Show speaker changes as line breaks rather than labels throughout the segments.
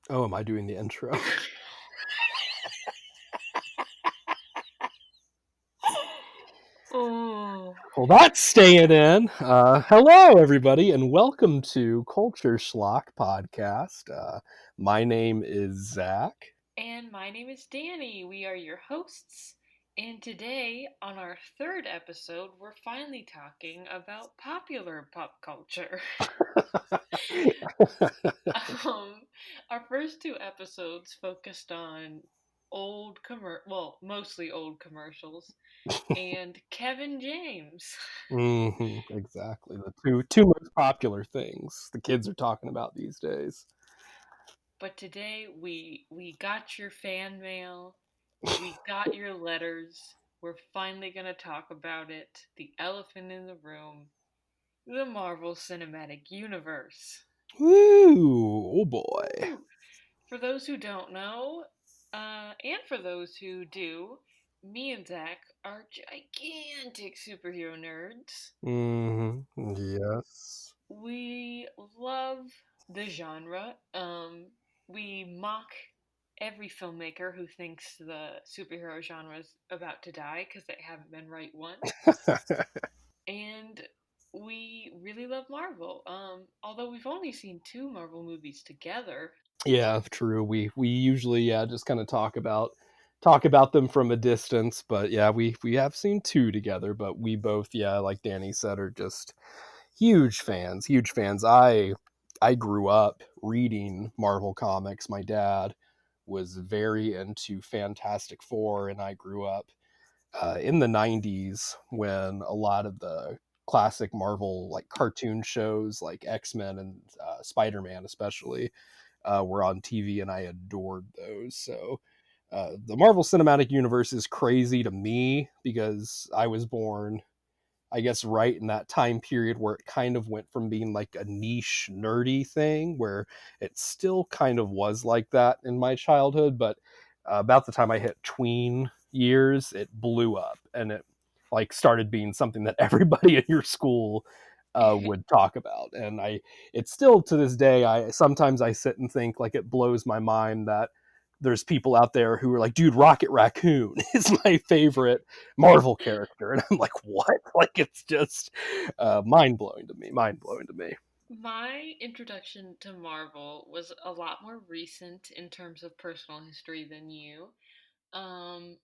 Oh, am I doing the intro?
Oh,
Well, that's staying in. Hello, everybody, and welcome to Culture Schlock Podcast. My name is Zach.
and my name is Danny. We are your hosts. And today, on our third episode, we're finally talking about popular pop culture. um, our first two episodes focused on mostly old commercials, and Kevin James.
Exactly. The two most popular things the kids are talking about these days.
But today, we got your fan mail. We got your letters. We're finally going to talk about it. The elephant in the room, the Marvel Cinematic Universe.
Woo! Oh boy.
Woo! For those who don't know, and for those who do, me and Zach are gigantic superhero nerds.
Yes.
We love the genre. We mock every filmmaker who thinks the superhero genre is about to die because they haven't been right once. And we really love Marvel. Although we've only seen two Marvel movies together.
Yeah, true. We usually just kind of talk about them from a distance, but yeah, we have seen two together, but we both, like Danny said, are just huge fans, huge fans. I grew up reading Marvel comics. My dad was very into Fantastic Four, and I grew up in the 90s when a lot of the classic Marvel like cartoon shows like X-Men and Spider-Man especially were on TV, and I adored those. So the Marvel Cinematic Universe is crazy to me because I was born, I guess, right in that time period where it kind of went from being like a niche, nerdy thing, where it still kind of was like that in my childhood. But about the time I hit tween years, it blew up and it like started being something that everybody in your school would talk about. And it's still to this day, I sometimes I sit and think like it blows my mind that there's people out there who are like, dude, Rocket Raccoon is my favorite Marvel character, and I'm like, what? Like, it's just mind blowing to me. Mind blowing to me.
My introduction to Marvel was a lot more recent in terms of personal history than you. Um,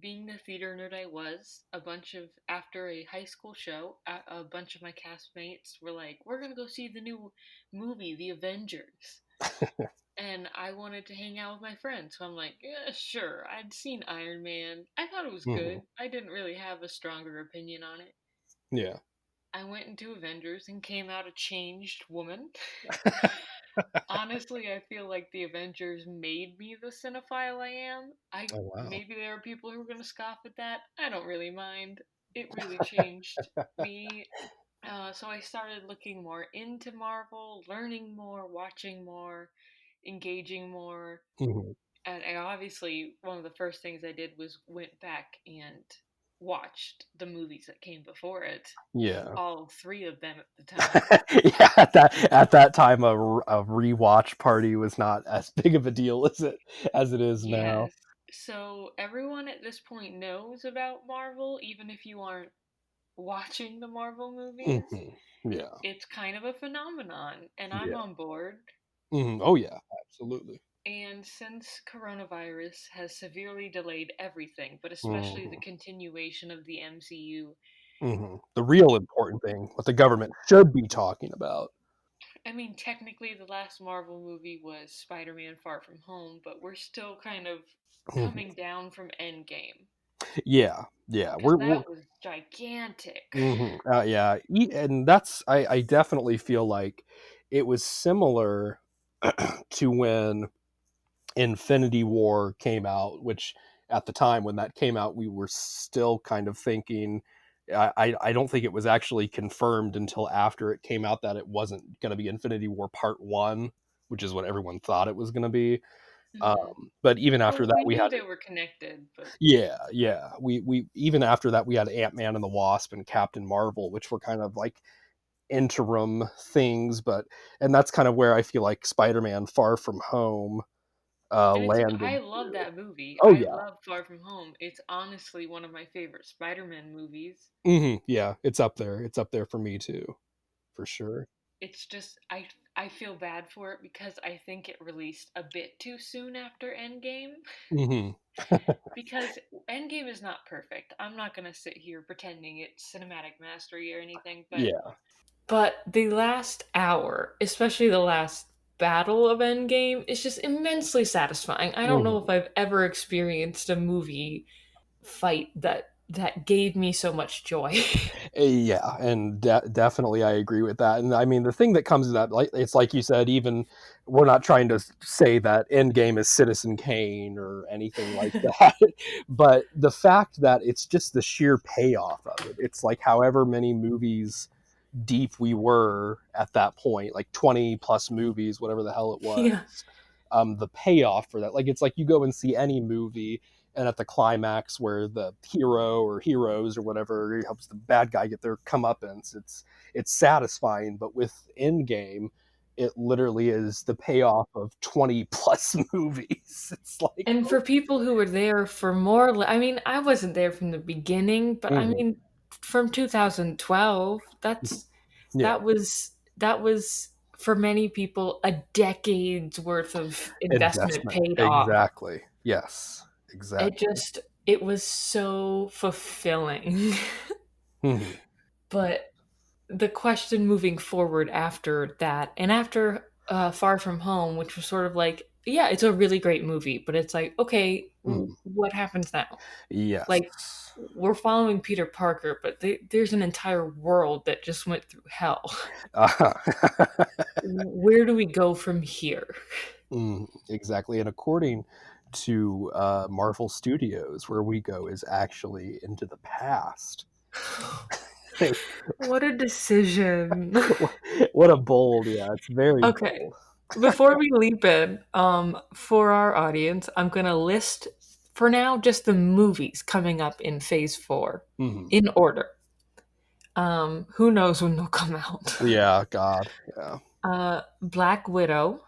being the theater nerd I was, after a high school show, a bunch of my castmates were like, "We're gonna go see the new movie, The Avengers," and I wanted to hang out with my friends. So I'm like, "Yeah, sure." I'd seen Iron Man. I thought it was
Hmm.
good. I didn't really have a stronger opinion on it.
Yeah.
I went into Avengers and came out a changed woman. Honestly, I feel like the Avengers made me the cinephile I am. I
Oh wow.
maybe there are people who are going to scoff at that. I don't really mind. It really changed me. So I started looking more into Marvel, learning more, watching more, engaging more.
Hmm.
And I obviously, one of the first things I did was went back and watched the movies that came before it,
Yeah.
all three of them at the time.
Yeah. At that time, a rewatch party was not as big of a deal as it is now.
Yes. So everyone at this point knows about Marvel, even if you aren't watching the Marvel movies.
Hmm. Yeah.
It's kind of a phenomenon, and I'm
Yeah.
on board.
Oh yeah. Absolutely.
And since coronavirus has severely delayed everything, but especially the
Hmm.
continuation of the MCU,
The real important thing, what the government should be talking about.
I mean, technically the last Marvel movie was Spider Man Far From Home, but we're still kind of
Mhm.
coming down from Endgame,
Yeah. Yeah.
because
We're
that was gigantic.
Yeah, and that's I definitely feel like it was similar to when Infinity War came out, which at the time when that came out, we were still kind of thinking. I don't think it was actually confirmed until after it came out that it wasn't going to be Infinity War Part One, which is what everyone thought it was going to be.
Hmm.
But even after
Well,
that,
we
we
knew
had
they were connected, but
yeah. We even after that we had Ant Man and the Wasp and Captain Marvel, which were kind of like interim things, but and that's kind of where I feel like Spider-Man Far From Home
And I
landed
love
too.
that movie.
Oh
I
yeah.
love Far From Home. It's honestly one of my favorite Spider-Man movies.
Yeah, it's up there. It's up there for me too, for sure.
It's just I feel bad for it because I think it released a bit too soon after Endgame.
hmm
Because Endgame is not perfect. I'm not gonna sit here pretending it's cinematic mastery or anything,
Yeah.
but the last hour, especially the last battle of Endgame, is just immensely satisfying. I don't know
hmm
if I've ever experienced a movie fight that gave me so much joy.
Yeah, and definitely I agree with that. And I mean, the thing that comes to that, like it's like you said, even we're not trying to say that Endgame is Citizen Kane or anything like that, but the fact that it's just the sheer payoff of it. It's like however many movies deep we were at that point, like 20 plus movies, whatever the hell it
Yeah.
was. The payoff for that, like it's like you go and see any movie, and at the climax where the hero or heroes or whatever helps the bad guy get their comeuppance, it's satisfying. But with Endgame, it literally is the payoff of 20 plus movies. It's like,
And for people who were there for more, I mean, I wasn't there from the beginning, but I
mhm,
mean, from 2012,
yeah,
that was for many people a decade's worth of investment
investment,
paid off.
exactly, yes,
It
exactly.
just it was so fulfilling.
Mhm,
But the question moving forward after that and after Far From Home, which was sort of like, yeah, it's a really great movie, but it's like, okay,
mhm,
what happens now?
yes.
Like, we're following Peter Parker, but there's an entire world that just went through hell.
Uh-huh.
Where do we go from here?
Exactly. And according to Marvel Studios, where we go is actually into the past.
What a decision.
What a bold, yeah, it's very
Okay.
bold.
Before we leap in, for our audience, I'm gonna list for now just the movies coming up in Phase 4
hmm
in order. Who knows when they'll come out?
Yeah, God, yeah.
Black Widow,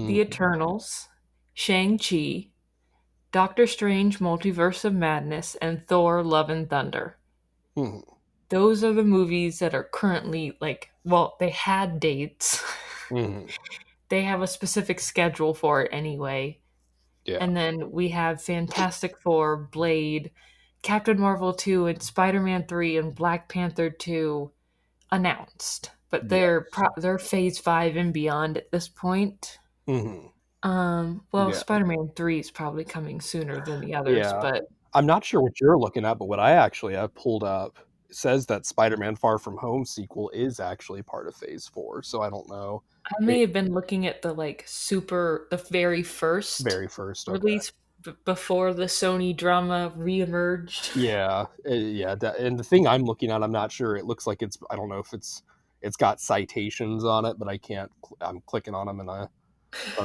The
hmm
Eternals, Shang-Chi, Doctor Strange Multiverse of Madness, and Thor Love and Thunder.
hmm
Those are the movies that are currently like, well, they had dates.
hmm
They have a specific schedule for it anyway.
Yeah,
And then we have Fantastic Four, Blade, Captain Marvel 2, and Spider-Man 3 and Black Panther 2 announced. But
yeah.
they're phase 5 and beyond at this point.
hmm
Well,
Yeah,
Spider-Man 3 is probably coming sooner than the others,
yeah.
but
I'm not sure what you're looking at, but what I actually have pulled up says that Spider-Man Far From Home sequel is actually part of Phase 4, so I don't know.
I may have been looking at the very first
Very first, okay.
release before the Sony drama reemerged.
Yeah, yeah, and the thing I'm looking at, I'm not sure. It looks like it's. I don't know if it's got citations on it, but I can't. I'm clicking on them, and oh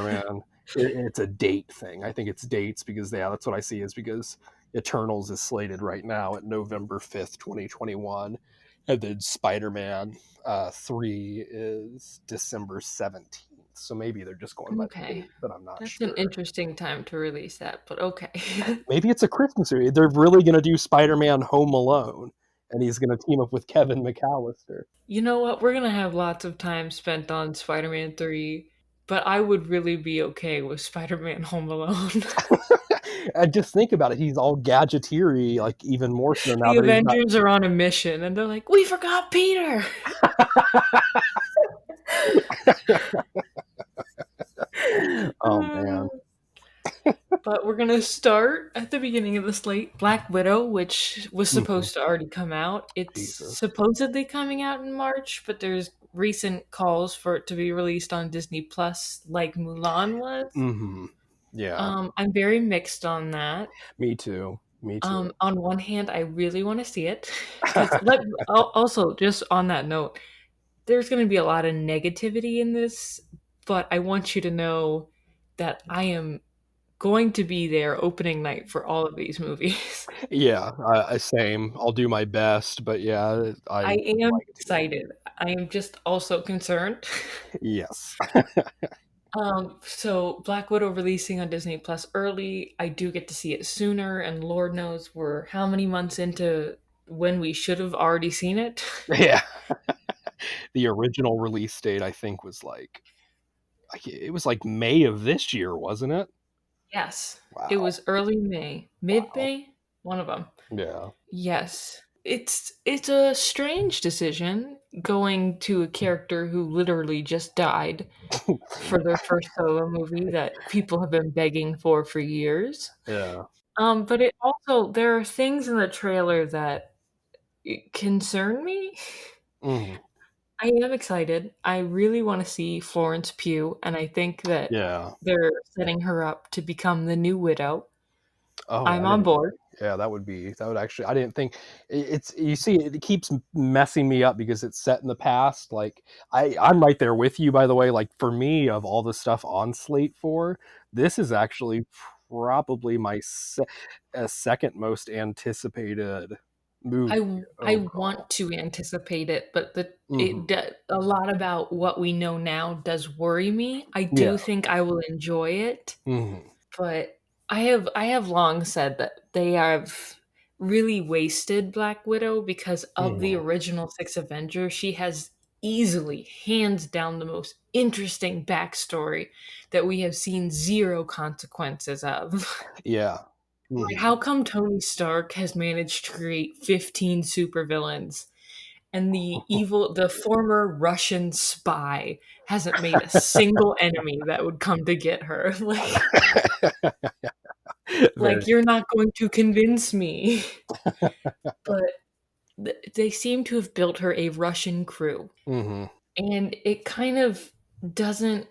man, it's a date thing. I think it's dates because yeah, that's what I see is because Eternals is slated right now at November 5th, 2021, and then Spider-Man 3 is December 17th. So maybe they're just going by the
Okay.
date, but I'm not
That's an
sure.
interesting time to release that, but okay.
Maybe it's a Christmas movie. They're really going to do Spider-Man Home Alone, and he's going to team up with Kevin McAllister.
You know what? We're gonna have lots of time spent on Spider-Man 3, but I would really be okay with Spider-Man Home Alone.
And just think about it. He's all gadgetery, like even more so now
The
that he's not.
Avengers are on a mission and they're like, "We forgot Peter."
Oh man,
But we're gonna start at the beginning of the slate. Black Widow, which was
Mhm.
supposed to already come out. It's
Jesus.
supposedly coming out in March, but there's recent calls for it to be released on Disney Plus, like Mulan was.
Yeah,
I'm very mixed on that.
me too. Me too.
On one hand, I really want to see it because also just on that note, there's going to be a lot of negativity in this, but I want you to know that I am going to be there opening night for all of these movies.
Yeah, same. I'll do my best, but yeah, I
I
would
am
like to.
excited. I am just also concerned.
Yes.
So Black Widow releasing on Disney Plus early. I do get to see it sooner, and Lord knows we're how many months into when we should have already seen it.
Yeah. The original release date I think was like it was like May of this year, wasn't it?
Yes, it
Wow.
was early May, mid
Wow.
May, one of them.
Yeah.
Yes, it's a strange decision going to a character who literally just died for their first solo movie that people have been begging for years.
Yeah.
But it also there are things in the trailer that concern me.
Mhm.
I am excited. I really want to see Florence Pugh, and I think that
Yeah.
they're setting her up to become the new Widow.
Oh,
I'm
I
on
didn't.
board.
Yeah, that would actually. I didn't think it's. You see, it keeps messing me up because it's set in the past. Like I'm right there with you. By the way, like for me, of all the stuff on Slate for, this is actually probably my second most anticipated movie
I
overall.
want to anticipate it, but
Hmm.
a lot about what we know now does worry me. I
Yeah.
do think I will enjoy it,
Hmm.
but I have long said that they have really wasted Black Widow because of the
Hmm.
original six Avengers. She has easily, hands down, the most interesting backstory that we have seen zero consequences of.
Yeah.
Like,
Hmm.
how come Tony Stark has managed to create 15 supervillains and the former Russian spy hasn't made a single enemy that would come to get her?
Very.
Like you're not going to convince me. But they seem to have built her a Russian crew,
Hmm.
and it kind of doesn't.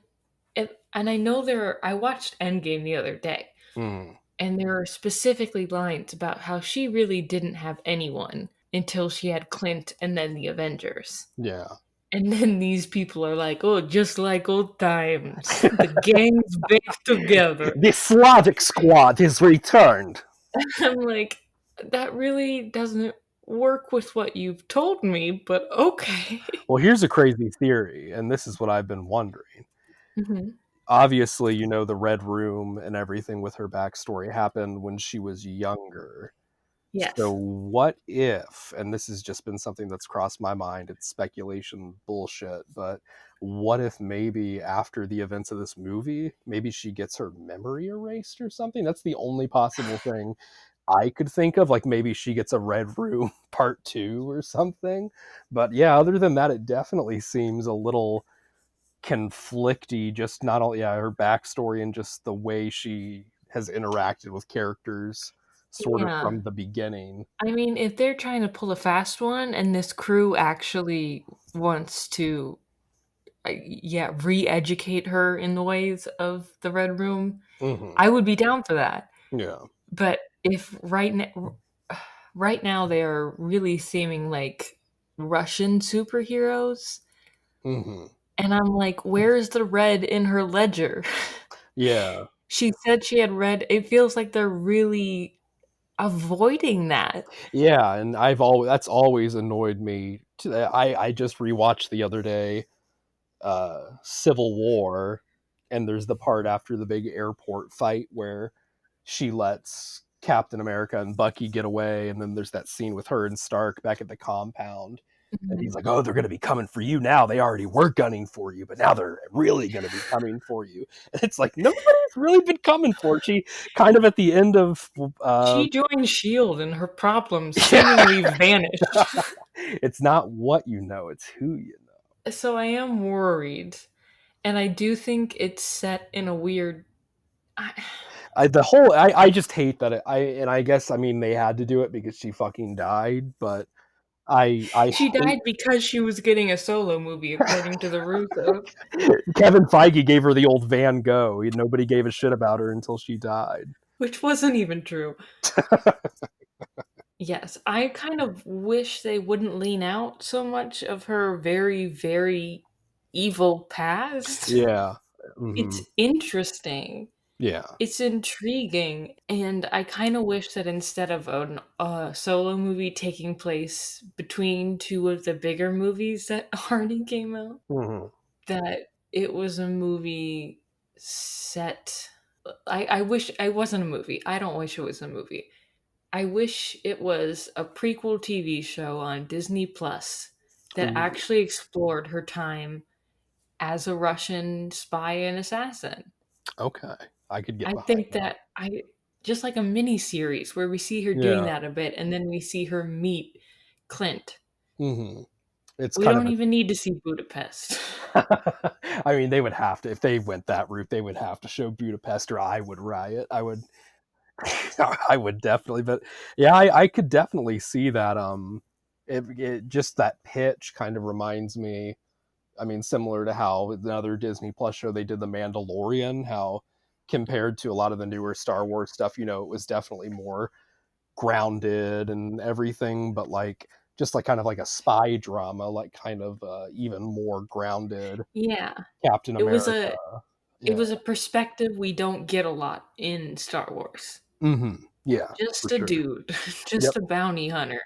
And I know I watched Endgame the other day,
Hmm.
and there are specifically lines about how she really didn't have anyone until she had Clint and then the Avengers.
Yeah.
And then these people are like, oh, just like old times. The gang's back together.
The Slavic squad is returned.
I'm like, that really doesn't work with what you've told me, but okay.
Well, here's a crazy theory, and this is what I've been wondering.
Hmm.
Obviously, the Red Room and everything with her backstory happened when she was younger. So,
Yes.
what if, and this has just been something that's crossed my mind, it's speculation bullshit, but what if maybe after the events of this movie, maybe she gets her memory erased or something? That's the only possible thing I could think of. Like maybe she gets a Red Room part two or something. But yeah, other than that, it definitely seems a little conflicty. Just not all, yeah, her backstory and just the way she has interacted with characters, sort of
Yeah.
from the beginning.
I mean, if they're trying to pull a fast one and this crew actually wants to, yeah, re educate her in the ways of the Red Room,
Hmm.
I would be down for that.
Yeah.
But if right now they are really seeming like Russian superheroes,
Hmm.
and I'm like, where's the red in her ledger?
Yeah.
She said she had red. It feels like they're really avoiding that.
Yeah. And that's always annoyed me. I just rewatched the other day Civil War, and there's the part after the big airport fight where she lets Captain America and Bucky get away, and then there's that scene with her and Stark back at the compound. And
Mhm.
he's like, "Oh, they're going to be coming for you now. They already were gunning for you, but now they're really going to be coming for you." And it's like nobody's really been coming for her. She kind of at the end of,
She joined Shield and her problems
yeah,
seemingly vanished.
it's not what you know, it's who you know.
So I am worried, and I do think it's set in a weird. I,
I just hate that I guess I mean they had to do it because she fucking died, but I
she
hate
died because she was getting a solo movie, according to the Russos,
Kevin Feige gave her the old Van Gogh. Nobody gave a shit about her until she died.
which wasn't even true. Yes, I kind of wish they wouldn't lean out so much of her very, very evil past.
Yeah.
It's
Hmm.
interesting.
Yeah.
It's intriguing, and I kind of wish that instead of a solo movie taking place between two of the bigger movies that already came out,
Hmm.
that it was a movie set. I wish it wasn't a movie. I don't wish it was a movie. I wish it was a prequel TV show on Disney Plus that
Ooh,
actually explored her time as a Russian spy and assassin.
okay. I could get
I
behind
think
that.
that I just like a mini series where we see her doing
Yeah.
that a bit and then we see her meet Clint.
Hmm. It's
We
kind of
don't
a
even need to see Budapest.
I mean, they would have to if they went that route. They would have to show Budapest, or I would riot. I would, I would definitely. But yeah, I could definitely see that. It just that pitch kind of reminds me. I mean, similar to how another Disney Plus show they did, The Mandalorian. How compared to a lot of the newer Star Wars stuff, it was definitely more grounded and everything, but like just like kind of like a spy drama, like kind of even more grounded
Yeah.
Captain
It was
America.
a it
Yeah.
was a perspective we don't get a lot in Star Wars.
Hmm. Yeah, for
Just a
sure.
dude,
Yep.
just a bounty hunter.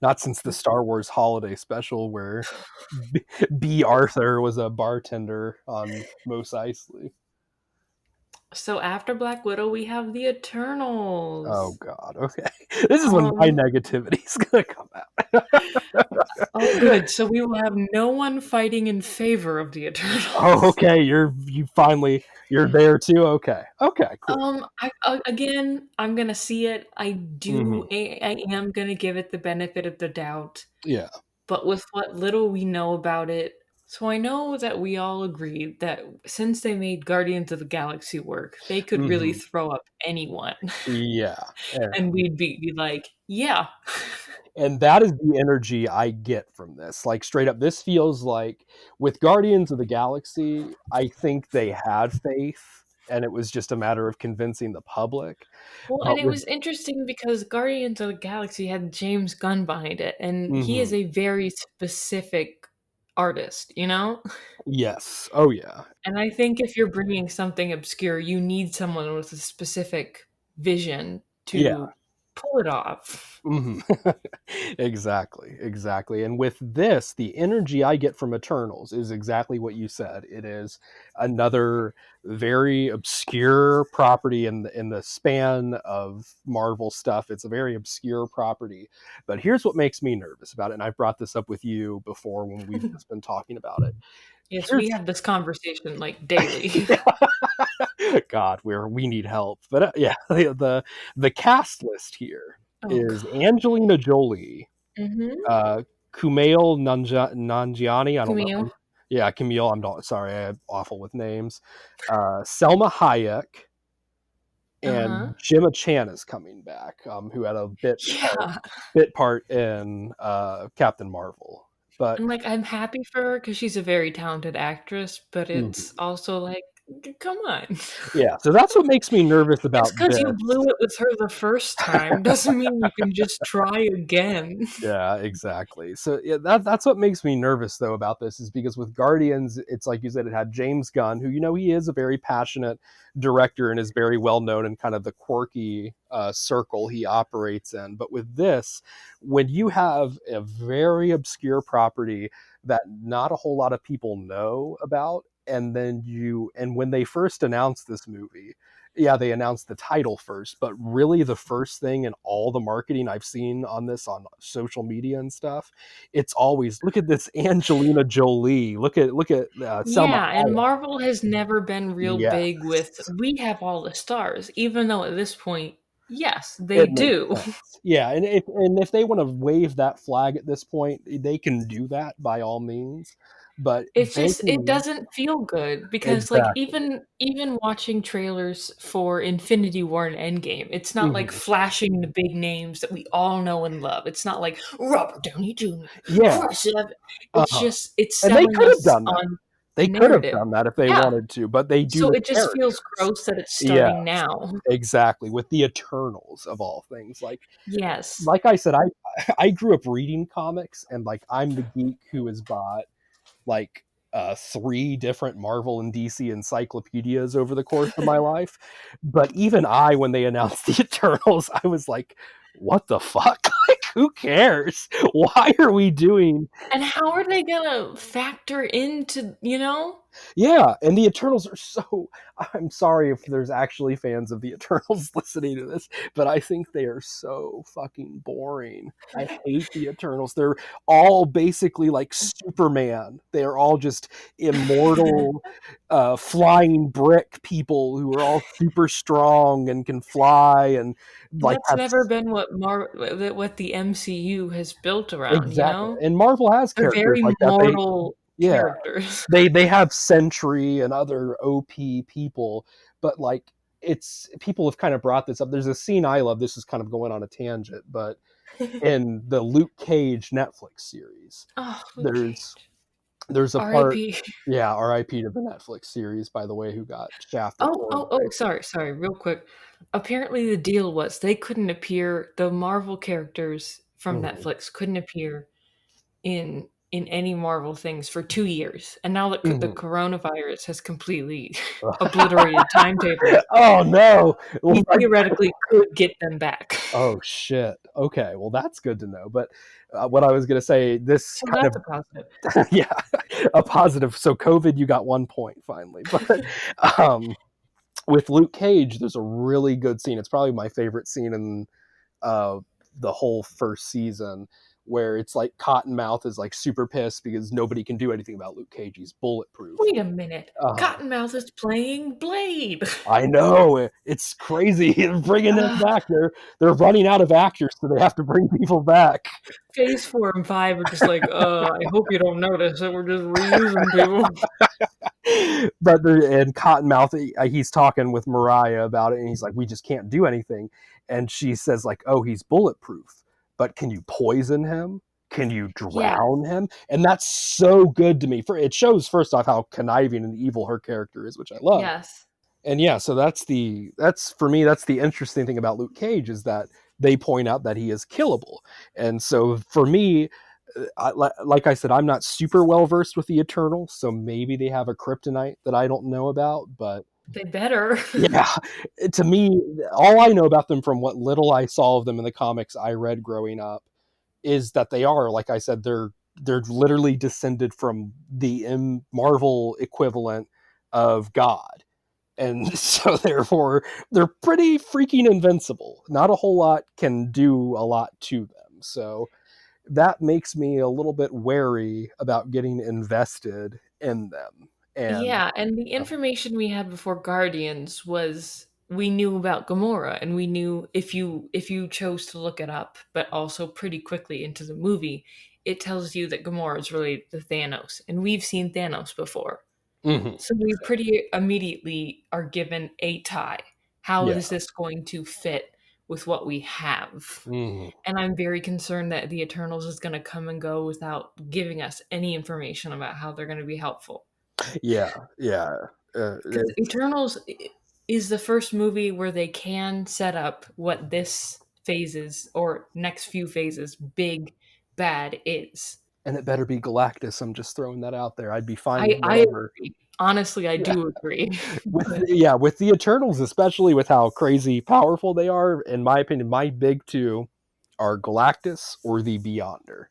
Not since the Star Wars holiday special where B. Arthur was a bartender on Mos Eisley.
So after Black Widow, we have the
Oh
Eternals.
God. Okay. This is when my
Um,
negativity is gonna come out.
oh, good. So we will have no one fighting in favor of the
Oh,
Eternals.
okay. You're there too. Okay. Okay. Cool.
Again, I'm gonna see it.
Hmm.
I am gonna give it the benefit of the doubt.
Yeah.
But with what little we know about it, so I know that we all agreed that since they made Guardians of the Galaxy work, they could really
Hmm.
throw up anyone,
Yeah.
and we'd be like, yeah.
And that is the energy I get from this. Like straight up, this feels like with Guardians of the Galaxy, I think they had faith, and it was just a matter of convincing the public.
Well, and
But
it
with
was interesting because Guardians of the Galaxy had James Gunn behind it, and he is
mhm.
a very specific artist, you know?
Yes, oh yeah,
And I think if you're bringing something obscure, you need someone with a specific vision
yeah.
to pull it off.
Mhm. Exactly, exactly. And with this, the energy I get from Eternals is exactly what you said. It is another very obscure property in the span of Marvel stuff. It's a very obscure property. But here's what makes me nervous about it, and I've brought this up with you before when we've just been talking about it.
Yes,
Here's
we have this conversation like daily.
God, we need help. But yeah, the cast list here
Oh
is
god.
Angelina Jolie,
Mhm.
uh, Kumail Nanjiani. I don't know.
Camille.
Yeah, Camille. I'm not sorry. I'm awful with names. Selma Hayek
Uh-huh.
and Gemma Chan is coming back, who had a
Yeah.
bit part in Captain Marvel. But
And like I'm happy for her because she's a very talented actress, but it's
mhm.
also like, come on.
Yeah, so that's what makes me nervous
Just
about
because you
this.
blew it with her the first time doesn't mean you can just try again.
Yeah, exactly. So yeah, that's what makes me nervous though about this is because with Guardians, it's like you said, it had James Gunn, who he is a very passionate director and is very well known in kind of the quirky circle he operates in. But with this, when you have a very obscure property that not a whole lot of people know about, and when they first announced this movie, yeah, they announced the title first, but really the first thing in all the marketing I've seen on this on social media and stuff, it's always look at this Angelina Jolie, look at Selma
Yeah, and
Hayek.
Marvel has never been real big with
Yes,
we have all the stars, even though at this point, yes, they
it makes
do.
sense. Yeah, and if they want to wave that flag at this point, they can do that by all means, but
It's just it
making
doesn't feel good because, like,
exactly.
even watching trailers for Infinity War and Endgame, it's not like
Mhm.
flashing the big names that we all know and love. It's not like Robert Downey Jr.,
Yeah,
Chris Evans. It's
uh-huh.
just it's
And they
selling
could have
us
done that.
on
They could have
narrative.
done that if they
Yeah,
wanted to, but they do
so
the
it just feels
characters.
gross that it's
Yeah.
starting now.
Exactly, with the Eternals of all things. Like
Yes.
like I said, I grew up reading comics and like I'm the geek who has bought like three different Marvel and DC encyclopedias over the course of my life. But even I, when they announced the Eternals, I was like, what the fuck? Like, who cares? Why are we doing
And how are they gonna factor into, you know?
Yeah, and the Eternals are so. I'm sorry if there's actually fans of the Eternals listening to this, but I think they are so fucking boring. I hate the Eternals. They're all basically like Superman. They are all just immortal, flying brick people who are all super strong and can fly and like
That's
have
never been what the MCU has built around, you
exactly.
know?
And Marvel has
They're
characters
very
like that. They
mortal
Yeah,
characters.
they have Sentry and other OP people, but like it's people have kind of brought this up. There's a scene I love. This is kind of going on a tangent, but in the Luke Cage Netflix series,
Oh, Luke
there's
Cage.
there's a part.
R.I.P.
Yeah, R.I.P. to the Netflix series, by the way, who got shafted
Oh, oh,
horribly.
oh, sorry, real quick. Apparently the deal was they couldn't appear the Marvel characters from
Mhm.
Netflix couldn't appear in any Marvel things for 2 years. And now that the
Mhm.
coronavirus has completely obliterated timetables,
Oh no! Well,
we theoretically could get them back.
oh shit. Okay, well that's good to know. But what I was gonna say, this
So
kind
that's
of
a positive.
yeah, a positive. So COVID, you got 1 point finally. But um, with Luke Cage, there's a really good scene. It's probably my favorite scene in uh, the whole first season, where it's like Cottonmouth is like super pissed because nobody can do anything about Luke Cage. He's bulletproof.
Wait a minute.
Uh,
Cottonmouth is playing Blade.
I know it's crazy. They're bringing them
Ah,
back. They're running out of actors, so they have to bring people back.
phase 4 and 5 are just like, I hope you don't notice that we're just reusing people.
But and Cottonmouth, he's talking with Mariah about it, and he's like, "We just can't do anything." And she says, "Like, oh, he's bulletproof, but can you poison him? Can you
Yes,
drown him?" And that's so good to me. For it shows first off how conniving and evil her character is, which I love.
yes.
And yeah, so that's for me that's the interesting thing about Luke Cage is that they point out that he is killable. And so for me, like I said, I'm not super well versed with the Eternals, so maybe they have a kryptonite that I don't know about. But
They better.
yeah, to me, all I know about them from what little I saw of them in the comics I read growing up is that they are, like I said, they're literally descended from the Marvel equivalent of God, and so therefore they're pretty freaking invincible. Not a whole lot can do a lot to them. So that makes me a little bit wary about getting invested in them. And
Yeah, and the information we had before Guardians was we knew about Gamora and we knew if you chose to look it up, but also pretty quickly into the movie, it tells you that Gamora is related to Thanos, and we've seen Thanos before.
mhm,
So we
exactly.
pretty immediately are given a tie. How
Yeah.
is this going to fit with what we have?
Mhm.
And I'm very concerned that the Eternals is going to come and go without giving us any information about how they're going to be helpful.
Yeah. Yeah.
Because Eternals is the first movie where they can set up what this phases or next few phases big bad is.
And it better be Galactus. I'm just throwing that out there. I'd be fine with
I
whatever.
agree. Honestly, I
Yeah.
do agree.
With
But
yeah, with the Eternals, especially with how crazy powerful they are, in my opinion, my big two are Galactus or the Beyonder.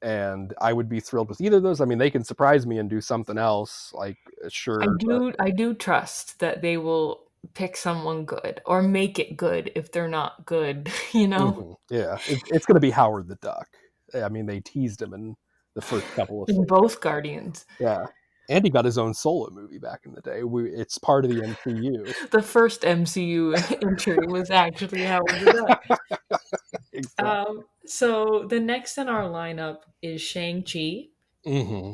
And I would be thrilled with either of those. I mean, they can surprise me and do something else, like sure, but
I do trust that they will pick someone good or make it good if they're not good, you know?
yeah, it's going to be Howard the Duck. I mean, they teased him in the first couple of
In
things.
both Guardians.
Yeah, and he got his own solo movie back in the day. It's part of the MCU.
The first MCU entry was actually Howard the Duck.
Exactly.
So the next in our lineup is Shang-Chi.
Hmm.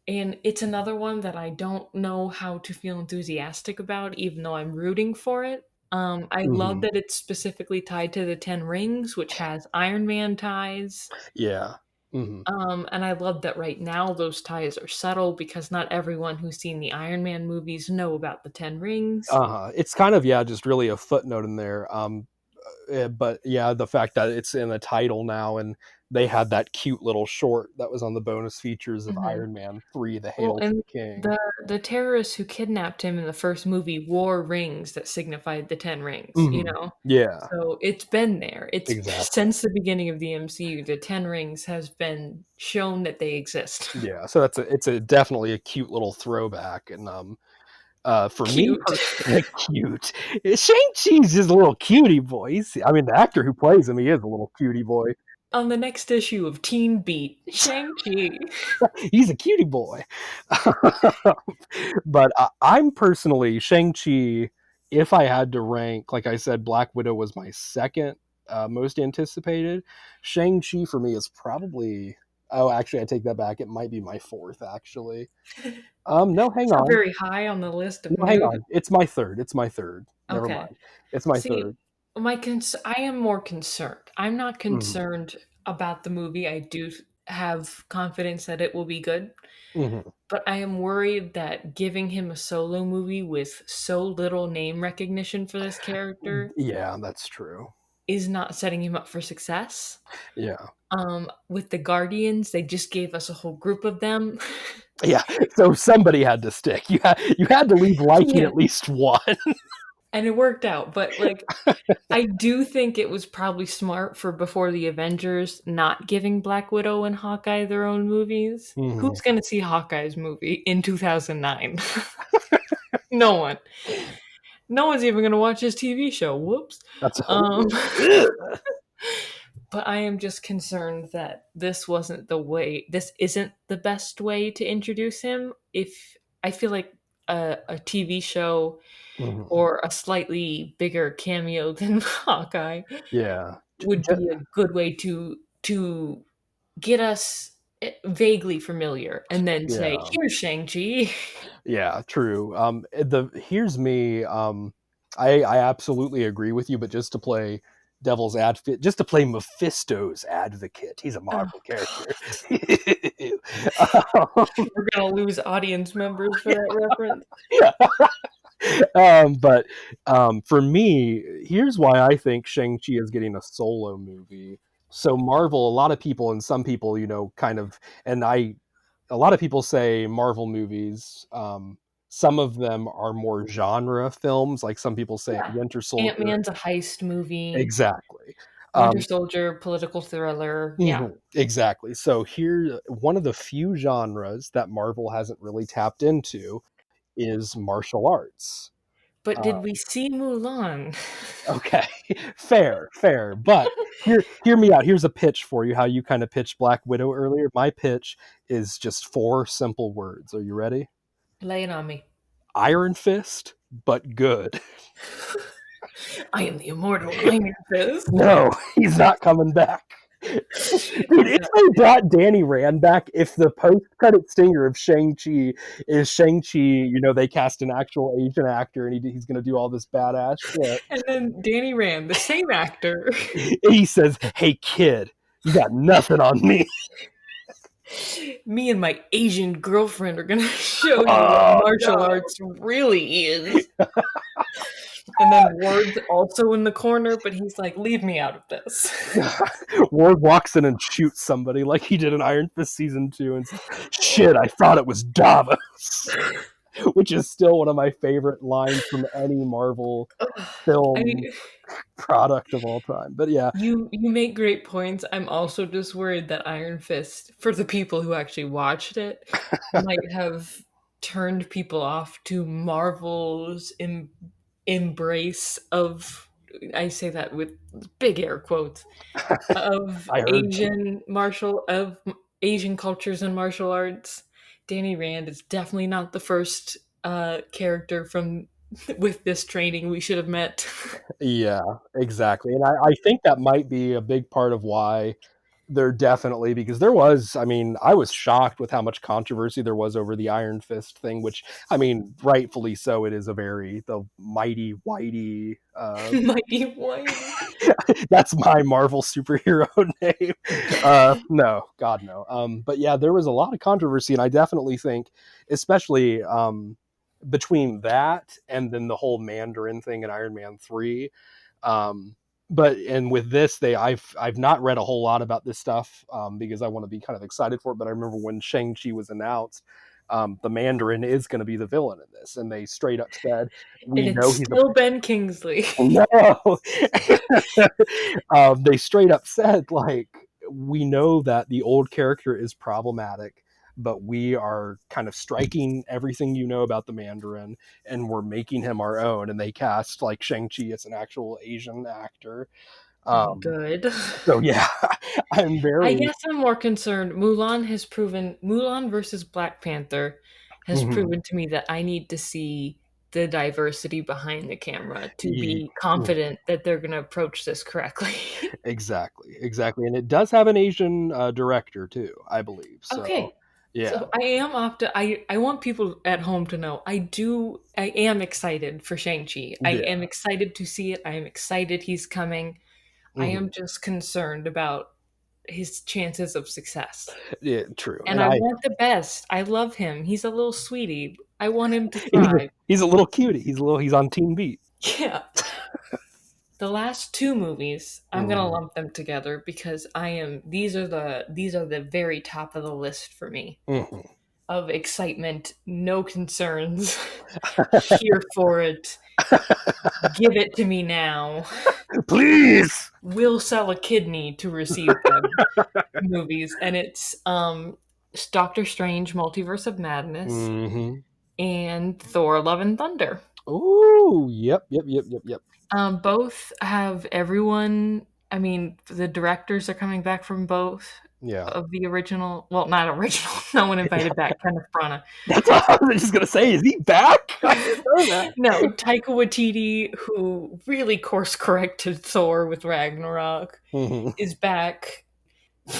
And it's another one that I don't know how to feel enthusiastic about, even though I'm rooting for it. I love
Hmm.
that it's specifically tied to the Ten Rings, which has Iron Man ties.
Yeah. Hmm.
And I love that right now those ties are subtle because not everyone who's seen the Iron Man movies know about the Ten Rings.
It's kind of yeah, just really a footnote in there. But yeah, the fact that it's in the title now and they had that cute little short that was on the bonus features of
Mhm.
Iron Man 3, The
Well,
Hail to
and
the King.
the terrorists who kidnapped him in the first movie wore rings that signified the 10 rings, you
Mhm.
know?
Yeah,
So it's been there. It's
exactly.
since the beginning of the MCU, the 10 rings has been shown that they exist.
Yeah, so it's a definitely a cute little throwback, and for me
Cute.
personally, cute. Shang-Chi's just a little cutie boy. I mean, the actor who plays him, he is a little cutie boy.
On the next issue of Teen Beat, Shang-Chi.
He's a cutie boy. But I'm personally Shang-Chi. If I had to rank, like I said, Black Widow was my second most anticipated. Shang-Chi for me is probably. Oh, actually, I take that back. It might be my fourth, actually. No, hang
It's not
on.
very high on the list of
No, hang
movies.
on. It's my third. It's my third. Never
Okay.
mind. It's my
See,
third.
I am more concerned. I'm not
Hmm.
concerned about the movie. I do have confidence that it will be good,
Hmm.
but I am worried that giving him a solo movie with so little name recognition for this character
Yeah, that's true.
is not setting him up for success.
Yeah.
With the Guardians, they just gave us a whole group of them.
Yeah. So somebody had to stick. You had to leave liking
Yeah,
at least one.
and it worked out, but like I do think it was probably smart for before the Avengers not giving Black Widow and Hawkeye their own movies.
Hmm.
Who's going to see Hawkeye's movie in 2009? No one. No one's even going to watch his TV show. Whoops.
That's
Um,
ugh.
but I am just concerned that this isn't the best way to introduce him. If I feel like a TV show
Mhm.
or a slightly bigger cameo than Hawkeye
Yeah.
would be a good way to get us vaguely familiar and then say,
Yeah.
"Here's Shang-Chi."
Yeah, true. The here's me. I absolutely agree with you, but just to play devil's advocate, just to play Mephisto's advocate, he's a
Oh,
Marvel character.
we're gonna lose audience members for that reference.
Yeah. But for me, here's why I think Shang-Chi is getting a solo movie. So Marvel, a lot of people and some people, kind of, and a lot of people say Marvel movies. Some of them are more genre films, like some people say
Yeah.
Winter Soldier.
Ant-Man's a heist movie.
Exactly.
Winter
Um,
Soldier, political thriller. Yeah.
mhm, exactly. So here, one of the few genres that Marvel hasn't really tapped into is martial arts.
But
Uh,
did we see Mulan?
okay, fair, fair. But hear me out. Here's a pitch for you. How you kind of pitched Black Widow earlier. My pitch is just four simple words. Are you ready?
Lay it on me.
Iron Fist, but good.
I am the immortal Iron Fist.
No, he's not coming back. Dude, if they brought Danny Rand back, if the post-credit stinger of Shang-Chi is Shang-Chi, they cast an actual Asian actor and he's going to do all this badass shit.
And then Danny Rand, the same actor.
And he says, "Hey, kid, you got nothing on me."
Me and my Asian girlfriend are gonna show you what
Oh,
martial
no.
arts really is. And then Ward's also in the corner, but he's like, leave me out of this.
Ward walks in and shoots somebody like he did in Iron Fist season 2 and says, "Shit, I thought it was Davos," which is still one of my favorite lines from any Marvel
I
film product of all time. But yeah,
you make great points. I'm also just worried that Iron Fist, for the people who actually watched it, might have turned people off to Marvel's embrace of, I say that with big air quotes, of
I heard them.
Asian cultures and martial arts. Danny Rand is definitely not the first character from with this training we should have met.
Yeah, exactly. And I think that might be a big part of why they're definitely, because there was, I mean, I was shocked with how much controversy there was over the Iron Fist thing, which, I mean, rightfully so. It is the mighty whitey.
Mighty Whitey.
That's my Marvel superhero name. No, God, no. But yeah, there was a lot of controversy, and I definitely think, especially between that and then the whole Mandarin thing in Iron Man 3, um, but and with this, I've not read a whole lot about this stuff, because I want to be kind of excited for it. But I remember when Shang-Chi was announced, the Mandarin is going to be the villain in this, and they straight up said,
And
"We
it's
know he's a
still Ben Kingsley.
no." They straight up said, like, we know that the old character is problematic, but we are kind of striking everything you know about the Mandarin, and we're making him our own. And they cast like Shang-Chi as an actual Asian actor. Um,
Good.
so yeah, I'm
I
very
guess I'm more concerned. Mulan versus Black Panther has
mhm,
proven to me that I need to see the diversity behind the camera to
ye-
be
mhm.
confident that they're going to approach this correctly.
Exactly, and it does have an Asian director too, I believe. So
Okay.
yeah,
So I am I want people at home to know I am excited for Shang-Chi. I am
yeah,
excited to see it. I am excited he's coming. I am
mhm.
just concerned about his chances of success.
Yeah, true.
And
And
I
I
want the best. I love him. He's a little sweetie. I want him to thrive.
he's a little cutie. He's on Teen Beat.
Yeah. The last two movies, I'm gonna
Mhm,
lump them together because these are the very top of the list for me
mhm.
of excitement, no concerns, here for it, give it to me now.
Please.
We'll sell a kidney to receive them movies, and it's Doctor Strange Multiverse of Madness
Hmm.
and Thor Love and Thunder.
Ooh, yep.
Both have everyone. I mean, the directors are coming back from both
Yeah.
of the original. Well, not original. No one invited back Kenneth Branagh.
That's what I was just gonna say. Is he back? I didn't know that.
No, Taika Waititi, who really course corrected Thor with Ragnarok,
Mhm.
is back.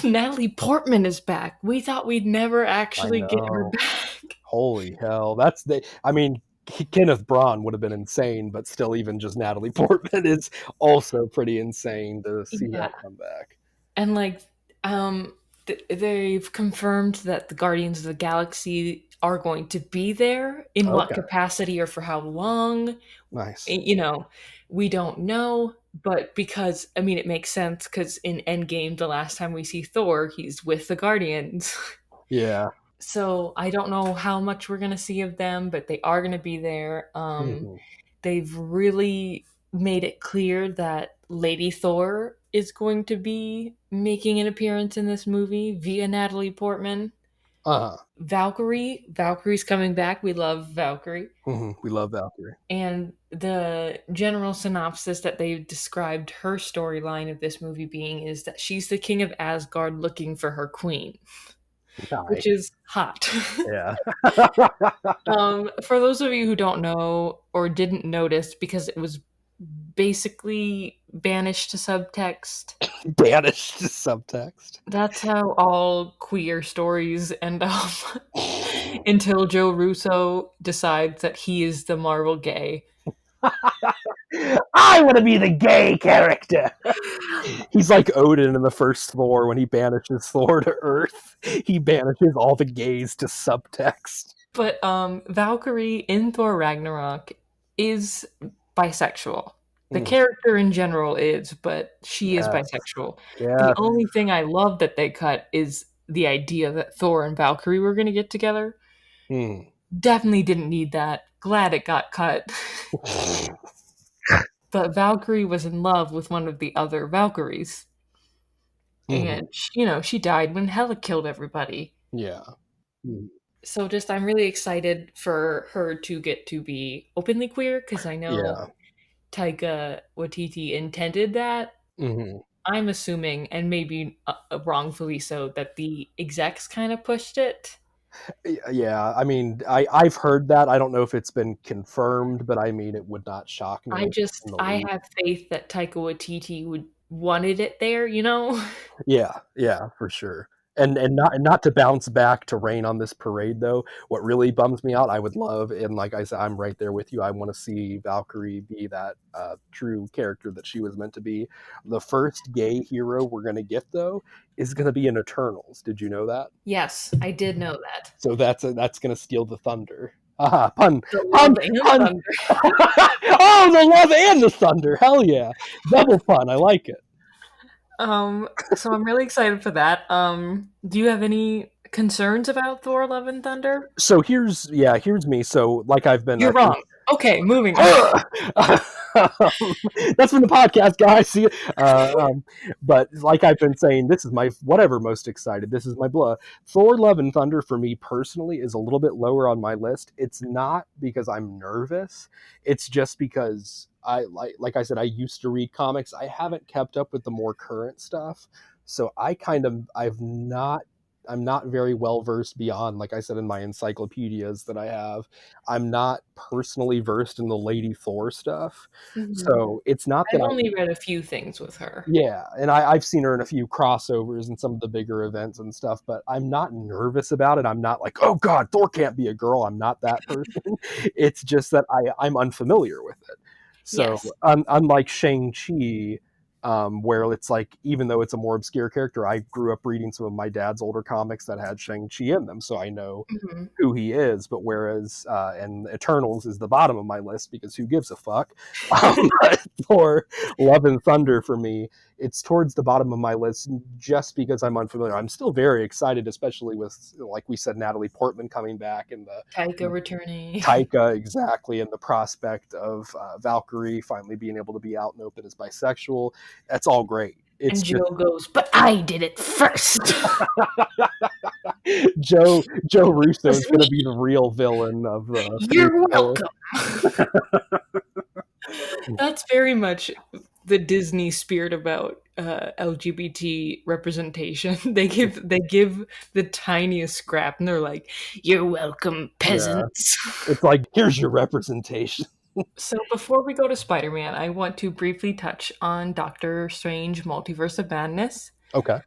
Natalie Portman is back. We thought we'd never
I
actually get her
know.
back.
Holy hell. That's the. I mean, Kenneth Braun would have been insane, but still, even just Natalie Portman is also pretty insane to see that
Yeah,
come back.
and um, they've confirmed that the Guardians of the Galaxy are going to be there. In what
Okay.
capacity or for how long?
Nice.
You know, we don't know. But because I mean, it makes sense because in Endgame, the last time we see Thor, he's with the Guardians.
Yeah.
So I don't know how much we're gonna see of them, but they are gonna be there.
Hmm.
They've really made it clear that Lady Thor is going to be making an appearance in this movie via Natalie Portman.
Uh-huh.
Valkyrie's coming back. We love Valkyrie.
We love Valkyrie.
And the general synopsis that they described her storyline of this movie being is that she's the king of Asgard looking for her queen, which
Nice.
is hot.
Yeah.
For those of you who don't know or didn't notice, because it was basically banished to subtext,
Banished subtext.
that's how all queer stories end up until Joe Russo decides that he is the Marvel gay.
I want to be the gay character. He's like Odin in the first Thor when he banishes Thor to Earth. He banishes all the gays to subtext.
But Valkyrie in Thor Ragnarok is bisexual. The
Mm,
character in general is, but she is
yes.
bisexual. The
Yes.
only thing I love that they cut is the idea that Thor and Valkyrie were going to get together.
Mm.
Definitely didn't need that. Glad it got cut. But Valkyrie was in love with one of the other Valkyries.
Mhm.
And, she died when Hela killed everybody.
Yeah. Mm.
So just, I'm really excited for her to get to be openly queer because I know
Yeah.
Taika Waititi intended that.
Hmm.
I'm assuming, and maybe wrongfully so, that the execs kind of pushed it.
Yeah. I mean, I've heard that. I don't know if it's been confirmed, but I mean, it would not shock me in the
I
least.
have faith that Taika Waititi would wanted it there.
Yeah, for sure. And not to bounce back to rain on this parade though. What really bums me out, I would love, and like I said, I'm right there with you. I want to see Valkyrie be that true character that she was meant to be. The first gay hero we're gonna get though is gonna be in Eternals. Did you know that?
Yes, I did know that.
So that's gonna steal the thunder. Aha, pun,
The
pun,
Love and
pun.
Thunder.
Oh, the love and the thunder. Hell yeah, double fun. I like it.
So I'm really excited for that. Do you have any concerns about Thor: Love and Thunder?
So here's me. So like I've been, I
You're
think.
wrong. Okay, moving on.
That's from the podcast, guys. See, but like I've been saying, this is my whatever most excited. This is my blah. Thor: Love and Thunder for me personally is a little bit lower on my list. It's not because I'm nervous. It's just because I like I said, I used to read comics. I haven't kept up with the more current stuff, so I'm not very well versed beyond, like I said, in my encyclopedias that I have. I'm not personally versed in the Lady Thor stuff.
Mhm.
So it's not that
I've
I,
only read a few things with her.
yeah, and I've seen her in a few crossovers and some of the bigger events and stuff, but I'm not nervous about it. I'm not like, oh God, Thor can't be a girl. I'm not that person. It's just that I'm unfamiliar with it. So
Yes.
unlike Shang-Chi, where it's like, even though it's a more obscure character, I grew up reading some of my dad's older comics that had Shang-Chi in them, so I know
Mhm.
who he is. But whereas, and Eternals is the bottom of my list because who gives a fuck? For Love and Thunder for me, it's towards the bottom of my list just because I'm unfamiliar. I'm still very excited, especially with, like we said, Natalie Portman coming back and
Taika
the
returning.
Taika, exactly, and the prospect of Valkyrie finally being able to be out and open as bisexual. That's all great. It's
And
just
Joe goes, but I did it first.
Joe
It
Russo
was
is going to be
me.
the real villain of Phase
You're
Four.
welcome. That's very much the Disney spirit about LGBT representation. They give the tiniest scrap, and they're like, "You're welcome,
Yeah,
peasants."
it's like, here's your representation.
So before we go to Spider-Man, I want to briefly touch on Doctor Strange: Multiverse of Madness.
Okay.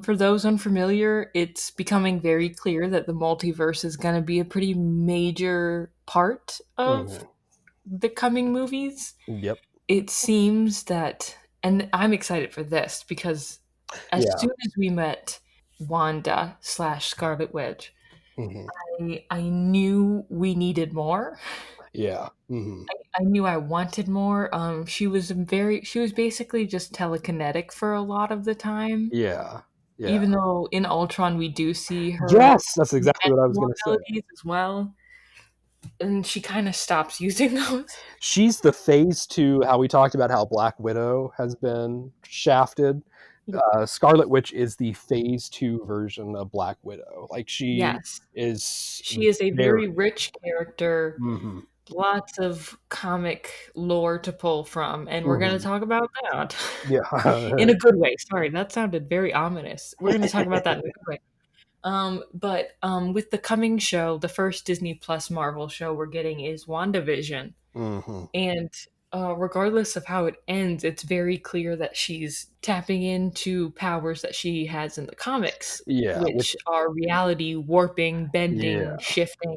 For those unfamiliar, it's becoming very clear that the multiverse is going to be a pretty major part of
Mhm.
the coming movies.
Yep.
It seems that, and I'm excited for this because as
Yeah.
soon as we met Wanda slash Scarlet Witch,
Hmm.
I knew we needed more.
Yeah. Hmm.
I knew I wanted more. She was basically just telekinetic for a lot of the time.
Yeah. Yeah.
Even though in Ultron we do see her
Yes, that's exactly what I was
mental
going to say.
abilities as well, and she kind of stops using those.
She's the phase two. How we talked about how Black Widow has been shafted. Scarlet Witch is the phase two version of Black Widow. Like she
Yes,
is
she is a
very.
very rich character,
Hmm.
lots of comic lore to pull from, and we're going to
Hmm.
talk about that in
Yeah.
a good way. Sorry, that sounded very ominous. We're going to talk about that in a good way. But with the coming show, the first Disney Plus Marvel show we're getting is WandaVision.
Hmm.
And regardless of how it ends, it's very clear that she's tapping into powers that she has in the comics,
Yeah. Which.
which are reality warping, bending,
Yeah.
shifting.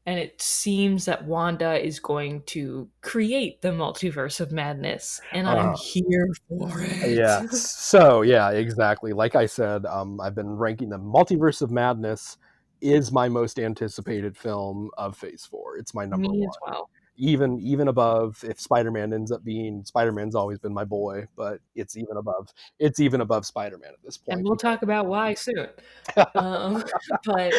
And it seems that Wanda is going to create the multiverse of madness. And I'm
Uh,
here for it.
yeah. So yeah, exactly. Like I said, I've been ranking them. Multiverse of Madness is my most anticipated film of Phase Four. It's my number
Me as
one.
well.
Even above, if Spider-Man ends up being, Spider-Man's always been my boy, but it's even above Spider-Man at this
And
point
we'll
because
talk about why soon. Um, but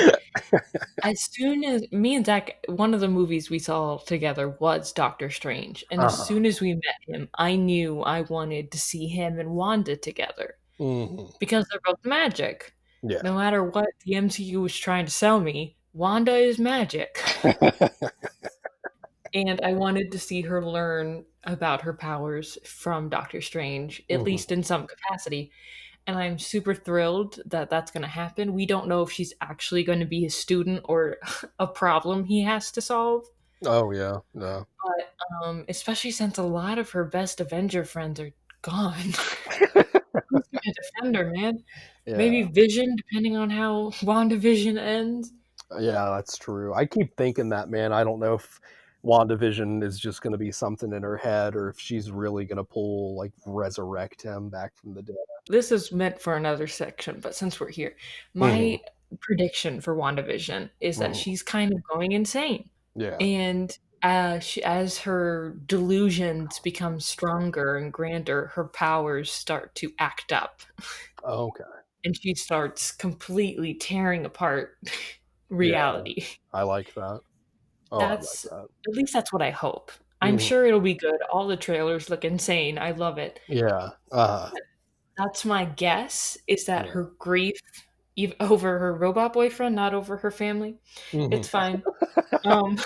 as soon as me and Zach, one of the movies we saw together was Doctor Strange. And as
uh-huh.
soon as we met him, I knew I wanted to see him and Wanda together
Hmm.
because they're both magic.
Yeah.
No matter what the MCU was trying to sell me, Wanda is magic. And I wanted to see her learn about her powers from Doctor Strange, at
Hmm.
least in some capacity. And I'm super thrilled that that's going to happen. We don't know if she's actually going to be his student or a problem he has to solve.
Oh yeah, no.
But especially since a lot of her best Avenger friends are gone. Who's gonna defend her, man?
Yeah.
Maybe Vision, depending on how WandaVision ends.
Yeah, that's true. I keep thinking that, man. I don't know if WandaVision is just going to be something in her head or if she's really going to pull, like, resurrect him back from the dead.
This is meant for another section, but since we're here,
Hmm.
my prediction for WandaVision is that
Hmm.
she's kind of going insane.
Yeah.
And as her delusions become stronger and grander, her powers start to act up,
Okay.
and she starts completely tearing apart
Yeah,
reality.
I like that. Oh, I like
That's
that.
at least that's what I hope. I'm
Mhm.
sure it'll be good. All the trailers look insane. I love it.
Yeah.
That's my guess, is that
Yeah.
her grief over her robot boyfriend, not over her family.
Mhm.
It's fine. Um,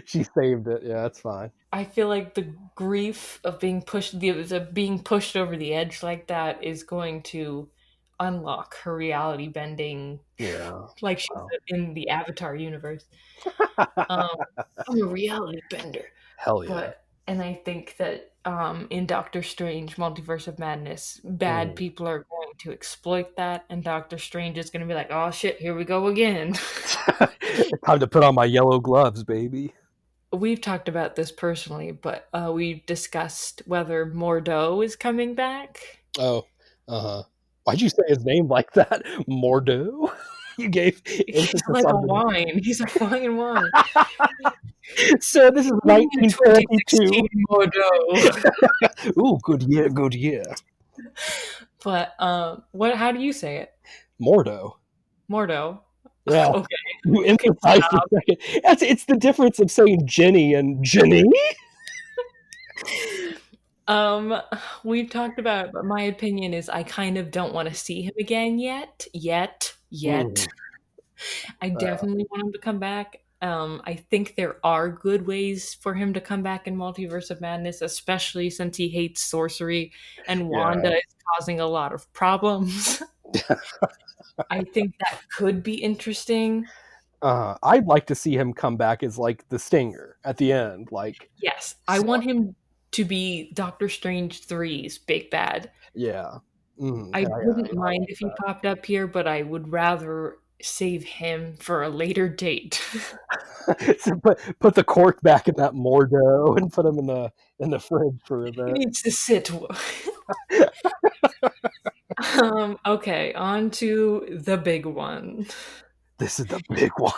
She saved it. Yeah, that's fine.
I feel like the grief of being pushed over the edge like that is going to unlock her reality bending,
Yeah.
like she's
Wow.
in the Avatar universe. Um, I'm a reality bender.
Hell yeah.
But and I think that in Doctor Strange Multiverse of Madness, bad
Mhm.
people are going to exploit that, and Doctor Strange is going to be like, "Oh shit, here we go again."
Time to put on my yellow gloves, baby.
We've talked about this personally, but we've discussed whether Mordo is coming back.
Oh, uh-huh. Why'd you say his name like that? Mordo? You gave
He's
emphasis
like a
on the
wine. He's a fine wine.
So this is
Give me a
1942.
2016 Mordo.
Ooh, good year, good year.
But what? How do you say it?
Mordo.
Mordo.
Yeah.
Okay.
You
Okay.
emphasized the second. It's the difference of saying Jenny and Jenny.
Um, we've talked about it, but my opinion is I kind of don't want to see him again yet.
Mm,
I
uh,
definitely want him to come back. I think there are good ways for him to come back in Multiverse of Madness, especially since he hates sorcery and
yeah.
Wanda is causing a lot of problems. I think that could be interesting.
I'd like to see him come back as like the stinger at the end. Like,
Yes, I
so,
want him to be Doctor Strange three's big bad.
yeah.
I
Yeah, yeah,
wouldn't
I
mind
like
if he popped up here, but I would rather save him for a later date.
that. So put the cork back in that Mordo and put him in the fridge for a
He
bit.
needs to sit. Okay, on to the big one.
This is the big one.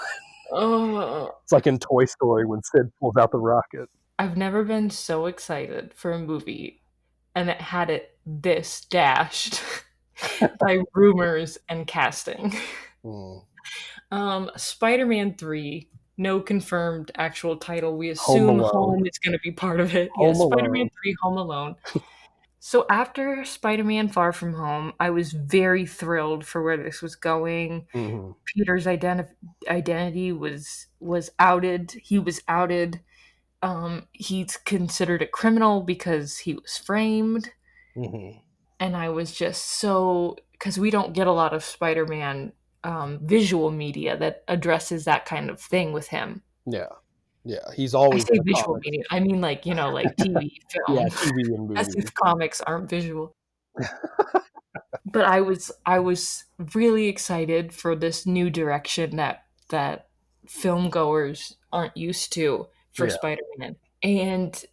Oh,
It's like in Toy Story when Sid pulls out the rocket.
I've never been so excited for a movie and it had it this dashed by rumors and casting.
Mm.
Spider-Man 3, no confirmed actual title. We
Home
assume
Alone.
Home is going to be part of it.
Home
Yes, Spider-Man
Alone.
3, Home Alone. So after Spider-Man Far From Home, I was very thrilled for where this was going.
Hmm.
Peter's identity was outed. He was outed. He's considered a criminal because he was framed,
Hmm.
and I was just so because we don't get a lot of Spider-Man visual media that addresses that kind of thing with him.
Yeah. Yeah. He's
I
always in
say
the
visual
comics.
media. I mean, like, like TV,
Yeah,
film,
TV and
as
movies.
if comics aren't visual. But I was really excited for this new direction that film goers aren't used to for
Yeah.
Spider-Man. And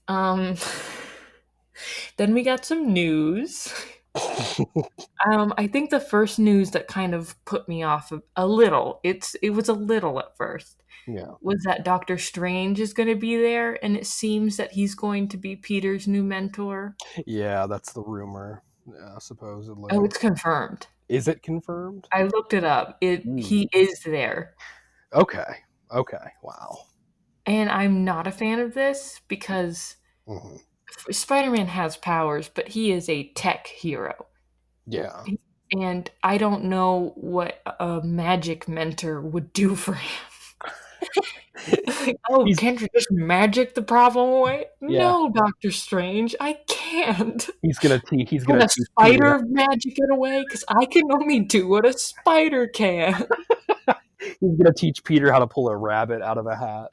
then we got some news. I think the first news that kind of put me off a little, it was a little at first,
Yeah.
was that Doctor Strange is going to be there, and it seems that he's going to be Peter's new mentor.
Yeah, that's the rumor. Yeah,
Oh,
supposedly.
it's confirmed.
Is it confirmed?
I looked it up.
Mm.
He is there.
Okay. Okay. Wow.
And I'm not a fan of this because
Hmm.
Spider-Man has powers, but he is a tech hero.
Yeah.
And I don't know what a magic mentor would do for him. Like, oh,
He's
can't you just magic the problem away?
yeah.
No, Doctor Strange, I can't.
He's
Can
gonna
a
teach Peter.
spider magic it away? Because I can only do what a spider can.
He's gonna teach Peter how to pull a rabbit out of a hat.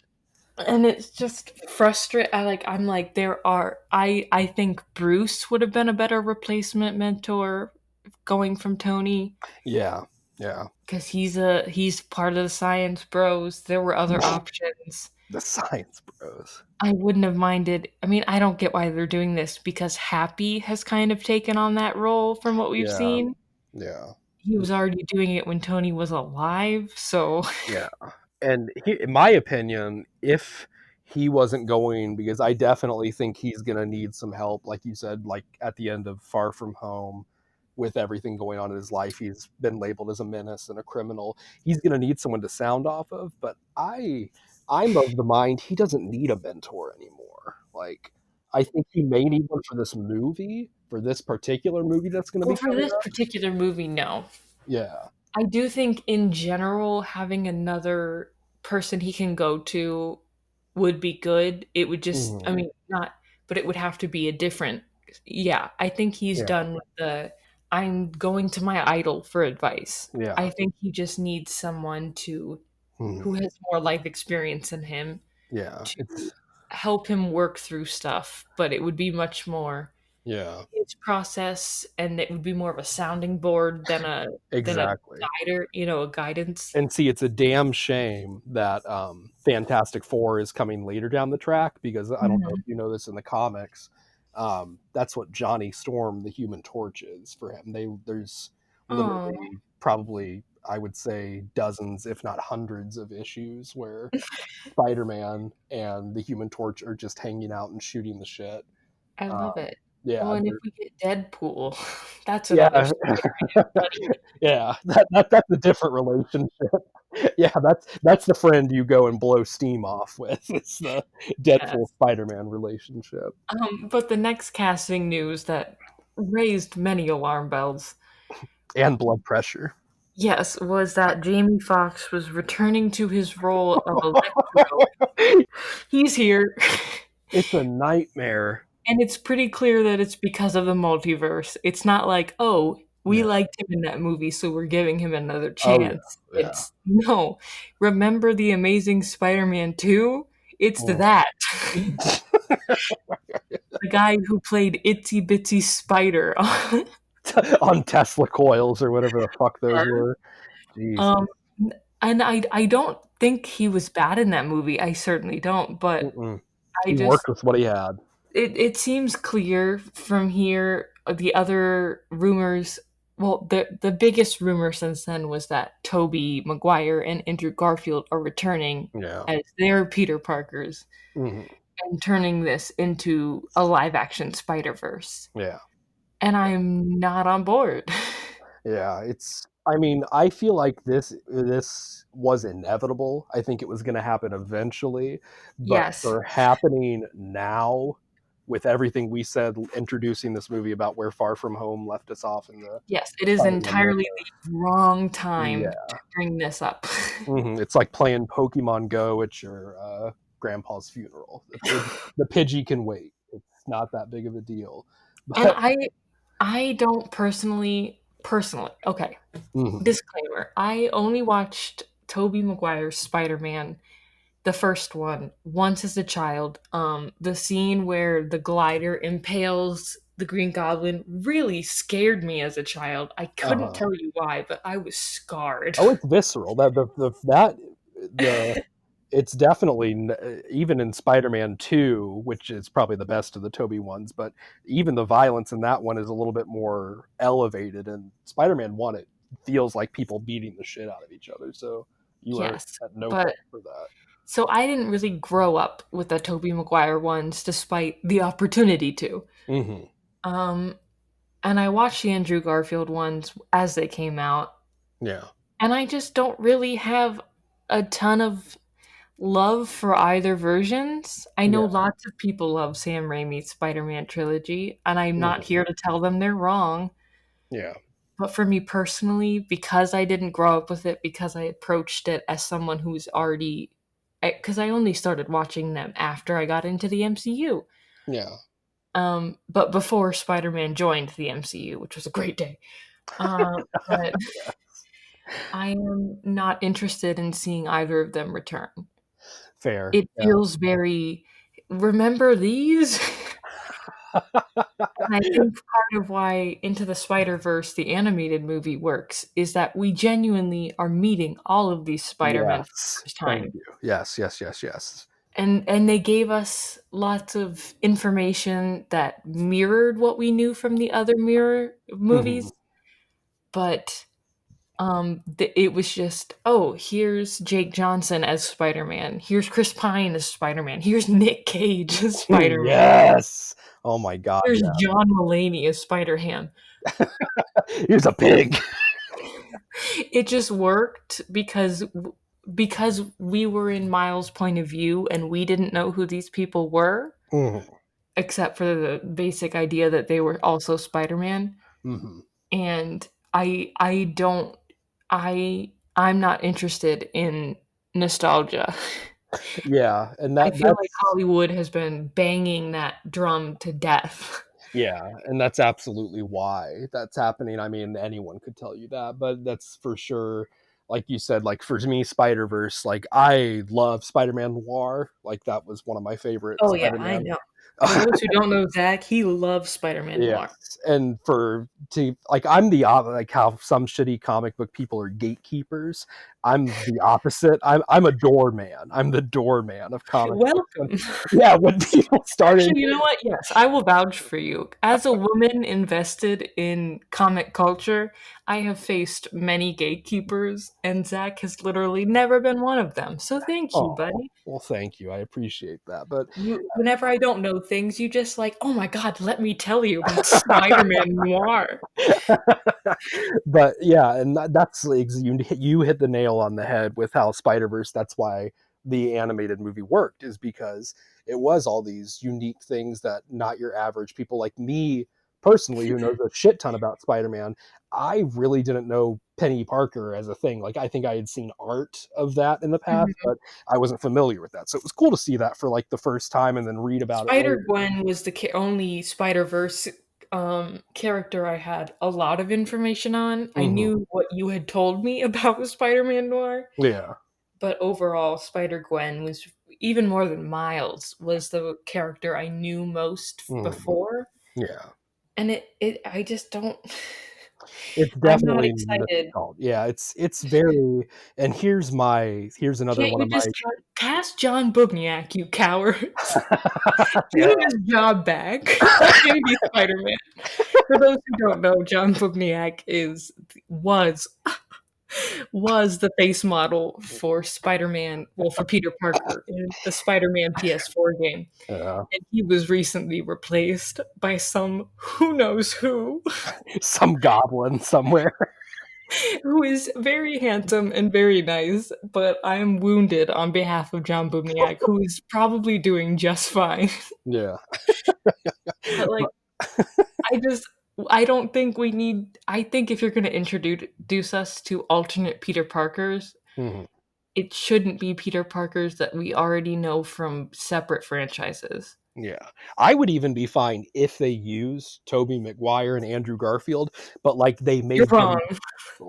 And it's just frustrating. I'm like, I think Bruce would have been a better replacement mentor going from Tony,
Yeah. Yeah.
because he's part of the science bros. There were other options.
The Science Bros.
I wouldn't have minded. I mean, I don't get why they're doing this because Happy has kind of taken on that role from what we've
Yeah.
seen.
Yeah.
He was already doing it when Tony was alive, so
Yeah. And in my opinion, if he wasn't going, because I definitely think he's going to need some help. Like you said, like at the end of Far From Home, with everything going on in his life, he's been labeled as a menace and a criminal. He's going to need someone to sound off of. But I'm of the mind he doesn't need a mentor anymore. Like, I think he may need one for this movie, for this particular movie that's going to
Well,
be
for
coming
this
up.
particular movie, no.
Yeah.
I do think in general having another person he can go to would be good. It would just, I
Mhm.
mean, not, but it would have to be a different. Yeah, I think he's
Yeah.
done with the I'm going to my idol for advice.
Yeah.
I think he just needs someone to
Mhm.
who has more life experience than him
Yeah.
to
It's
help him work through stuff, but it would be much more
yeah.
his process, and it would be more of a sounding board than a
Exactly.
guider, a guidance.
And see, it's a damn shame that Fantastic Four is coming later down the track, because I don't know if
Mhm.
you know this in the comics. That's what Johnny Storm, the Human Torch, is for him. There's
Oh,
literally probably, I would say, dozens, if not hundreds, of issues where Spider-Man and the Human Torch are just hanging out and shooting the shit.
I love
Um,
it. Well,
yeah,
and if we get Deadpool, that's another
yeah,
Spider-Man buddy.
yeah. That's a different relationship. Yeah, that's the friend you go and blow steam off with. It's the Deadpool
Yes.
Spider-Man relationship.
But the next casting news that raised many alarm bells,
And blood pressure.
yes, was that Jamie Foxx was returning to his role of Electro. He's here.
It's a nightmare.
And it's pretty clear that it's because of the multiverse. It's not like, "Oh, we
Yeah.
liked him in that movie, so we're giving him another
Oh yeah.
chance."
Yeah.
It's no. Remember the Amazing Spider-Man 2? It's
Mm.
that. The guy who played Itsy Bitsy Spider.
On Tesla coils or whatever the fuck those
Yes.
were. Jesus.
Um, and I don't think he was bad in that movie. I certainly don't, but
Mm-mm.
I
He
just
worked with what he had.
it seems clear from here, the other rumors, well, the biggest rumor since then was that Tobey Maguire and Andrew Garfield are returning
Yeah.
as their Peter Parkers
Hmm.
and turning this into a live action Spider-Verse.
Yeah.
And I'm not on board.
Yeah, I mean, I feel like this was inevitable. I think it was going to happen eventually, but
Yes.
for happening now, with everything we said introducing this movie about where Far From Home left us off in the
Yes, it is
Spider-Man
entirely
multiverse.
the wrong time
Yeah.
to bring this up.
It's like playing Pokemon Go at your grandpa's funeral. The Pidgey can wait. It's not that big of a deal.
And
But
I don't personally, okay,
mhm,
disclaimer, I only watched Tobey Maguire's Spider-Man, the first one, once as a child. The scene where the glider impales the Green Goblin really scared me as a child. I couldn't
uh-huh.
tell you why, but I was scarred.
Oh, it's visceral. The it's definitely even in Spider-Man 2, which is probably the best of the Toby ones, but even the violence in that one is a little bit more elevated. And Spider-Man 1, it feels like people beating the shit out of each other. So you are
Yes,
at no
but
fault for that.
so I didn't really grow up with the Tobey Maguire ones despite the opportunity to.
Hmm.
Um, and I watched the Andrew Garfield ones as they came out,
Yeah.
and I just don't really have a ton of love for either versions. I know
Yeah.
lots of people love Sam Raimi's Spider-Man trilogy, and I'm not
Hmm.
here to tell them they're wrong.
Yeah.
But for me personally, because I didn't grow up with it, because I approached it as someone who's already, because I only started watching them after I got into the MCU.
Yeah.
But before Spider-Man joined the MCU, which was a great day. But I am not interested in seeing either of them return.
Fair.
It
Yeah.
feels very, remember these? And I think part of why Into the Spider-Verse, the animated movie, works is that we genuinely are meeting all of these Spider-Men for the
Yes.
first
Thank
time.
you. Yes. Yes. Yes. Yes.
And they gave us lots of information that mirrored what we knew from the other mirror
Hmm.
movies, but It was just, oh, here's Jake Johnson as Spider-Man, here's Chris Pine as Spider-Man, here's Nick Cage as Spider-Man,
Yes. Oh my god,
here's
yeah.
John Mulaney as Spider-Ham.
Here's a pig.
It just worked because we were in Miles' point of view and we didn't know who these people were,
Mhm.
except for the basic idea that they were also Spider-Man.
Mhm.
And I don't I'm not interested in nostalgia.
Yeah, and
I feel like
that's
Hollywood has been banging that drum to death.
yeah, and that's absolutely why that's happening. I mean, anyone could tell you that, but that's for sure. Like you said, like for me, Spider Verse. Like I love Spider Man Noir. Like that was one of my favorite
Oh, yeah,
Spider
I
Man.
know. For those who don't know Zach, he loves Spider-Man Noir.
Yes, and for to like I'm the like how some shitty comic book people are gatekeepers. I'm the opposite. I'm a doorman. I'm the doorman of comic books. When
Welcome.
yeah, when people started,
Actually, you know what? Yes, I will vouch for you. As a woman invested in comic culture, I have faced many gatekeepers, and Zach has literally never been one of them. So thank you,
oh
buddy.
well, thank you. I appreciate that, but
You, whenever I don't know things, you just like, oh my god, let me tell you about Spider-Man Noir.
but yeah, and that's like, you hit the nail on the head with how Spider Verse. That's why the animated movie worked, is because it was all these unique things that not your average people like me personally, who knows a shit ton about Spider Man. I really didn't know Penny Parker as a thing. Like I think I had seen art of that in the past,
Mhm.
but I wasn't familiar with that. So it was cool to see that for like the first time and then read about it
Spider
later.
Gwen was the only Spider Verse character I had a lot of information on. I
Hmm.
knew what you had told me about Spider Man Noir,
Yeah.
but overall, Spider Gwen was even more than Miles was the character I knew most
Hmm.
before,
Yeah.
and it I just don't.
It's
I'm not
definitely
excited.
miscalled. Yeah, it's very and here's another
Can't
one
you
of
just
my
cast John Bubniak, you cowards? Give
yeah.
him his job back. Let him be Spider Man. For those who don't know, John Bubniak was was the face model for Spider-Man, well, for Peter Parker in the Spider-Man PS4 game,
Yeah.
and he was recently replaced by some who knows
Some goblin somewhere.
who is very handsome and very nice, but I am wounded on behalf of John Bubniak, who is probably doing just fine.
Yeah.
But, like,
But
I just I don't think we need I think if you're gonna introduce us to alternate Peter Parkers,
mhm,
it shouldn't be Peter Parkers that we already know from separate franchises.
yeah. I would even be fine if they use Toby Maguire and Andrew Garfield, but like they
You're
made
wrong.
them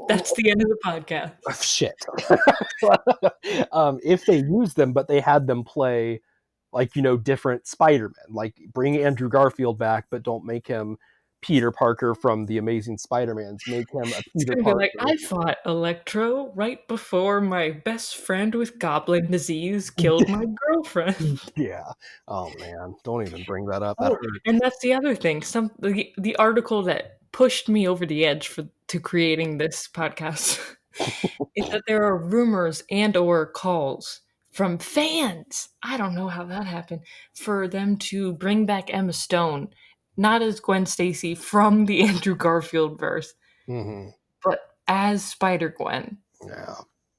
That's the end of the podcast.
shit. If they used them, but they had them play like different Spider-Man. Like bring Andrew Garfield back, but don't make him Peter Parker from the Amazing Spider-Mans. Make him a
It's
Peter
gonna be like,
Parker.
I fought Electro right before my best friend with goblin disease killed my girlfriend.
Yeah. Oh man, don't even bring that up. That
Oh,
hurts.
and that's the other thing. The article that pushed me over the edge for to creating this podcast is that there are rumors and or calls from fans. I don't know how that happened for them to bring back Emma Stone, not as Gwen Stacy from the Andrew Garfield verse,
Hmm.
but as Spider Gwen.
Yeah.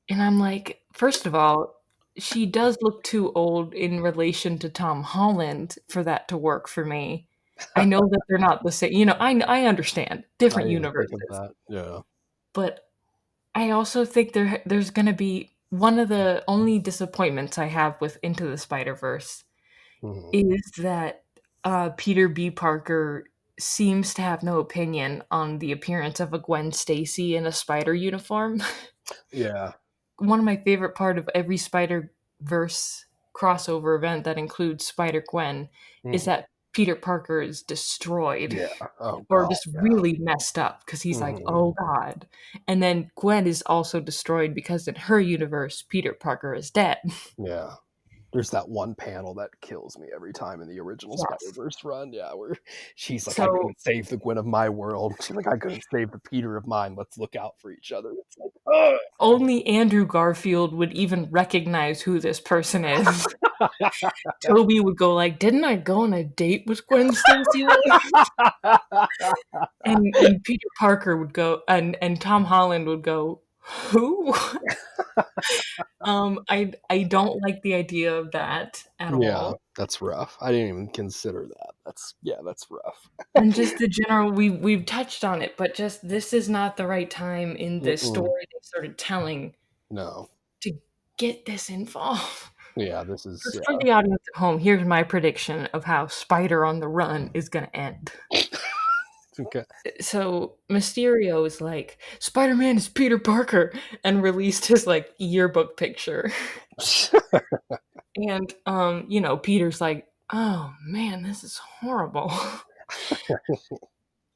And I'm like, first of all, she does look too old in relation to Tom Holland for that to work for me. I know that they're not the same. I understand
I
different
didn't even think of
universes,
that. Yeah.
but I also think there's going to be one of the only disappointments I have with Into the Spider-Verse
Hmm.
is that Peter B. Parker seems to have no opinion on the appearance of a Gwen Stacy in a spider uniform.
Yeah.
One of my favorite part of every Spider-Verse crossover event that includes Spider-Gwen is
Hmm.
that Peter Parker is destroyed
Yeah. Oh
or
god.
just
Yeah.
really messed up because he's like,
Hmm.
"Oh god." And then Gwen is also destroyed because in her universe Peter Parker is dead.
Yeah. There's that one panel that kills me every time in the original
Yes.
Spider-Verse run, yeah, where she's like, "I
So
couldn't save the Gwen of my world." She's like, "I couldn't save the Peter of mine. Let's look out for each other." It's like, ugh.
only Andrew Garfield would even recognize who this person is. Toby would go like, "Didn't I go on a date with Gwen Stacy?" And Peter Parker would go, and Tom Holland would go, "Who?" I don't like the idea of that at
Yeah,
all.
that's rough. I didn't even consider that. That's rough.
And just the general, we've touched on it, but just this is not the right time in this
Mm-mm.
story they started telling
No.
to get this involved.
Yeah, this is
Just for the audience at home, here's my prediction of how Spider on the Run is going to end.
okay.
So Mysterio is like, Spider-Man is Peter Parker, and released his like yearbook picture. And Peter's like, oh man, this is horrible.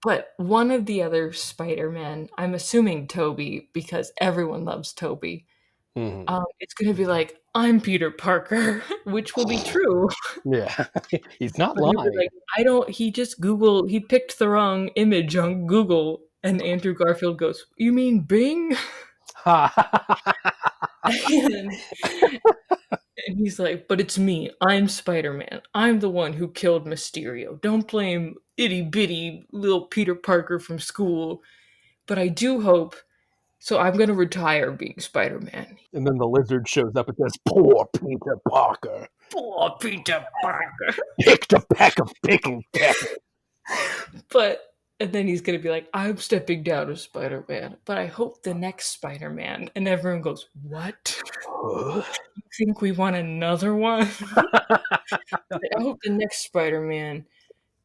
But one of the other Spider-Men, I'm assuming Toby, because everyone loves Toby,
Mhm.
it's gonna be like, I'm Peter Parker, which will be true.
Yeah, he's not
But he'll be
lying.
like, he picked the wrong image on Google. And Andrew Garfield goes, you mean Bing? And, and he's like, but it's me. I'm Spider-Man. I'm the one who killed Mysterio. Don't blame itty bitty little Peter Parker from school. But I do hope, so I'm going to retire being Spider-Man.
And then the lizard shows up and says, "Poor Peter Parker
Poor Peter Parker.
picked a peck of pickled peppers."
But and then he's gonna be like, I'm stepping down as Spider-Man, but I hope the next Spider-Man. And everyone goes, what?
Huh?
You think we want another one? I hope the next Spider-Man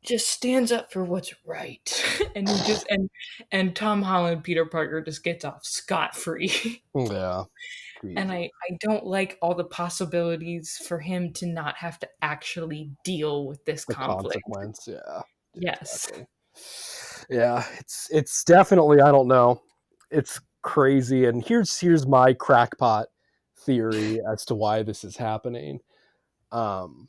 just stands up for what's right. And he just and Tom Holland, Peter Parker just gets off scot-free.
Yeah,
And
Jesus.
I don't like all the possibilities for him to not have to actually deal with this
The
conflict.
consequence. Yeah,
Yes.
exactly. Yeah, it's definitely, I don't know. It's crazy. And here's my crackpot theory as to why this is happening. Um,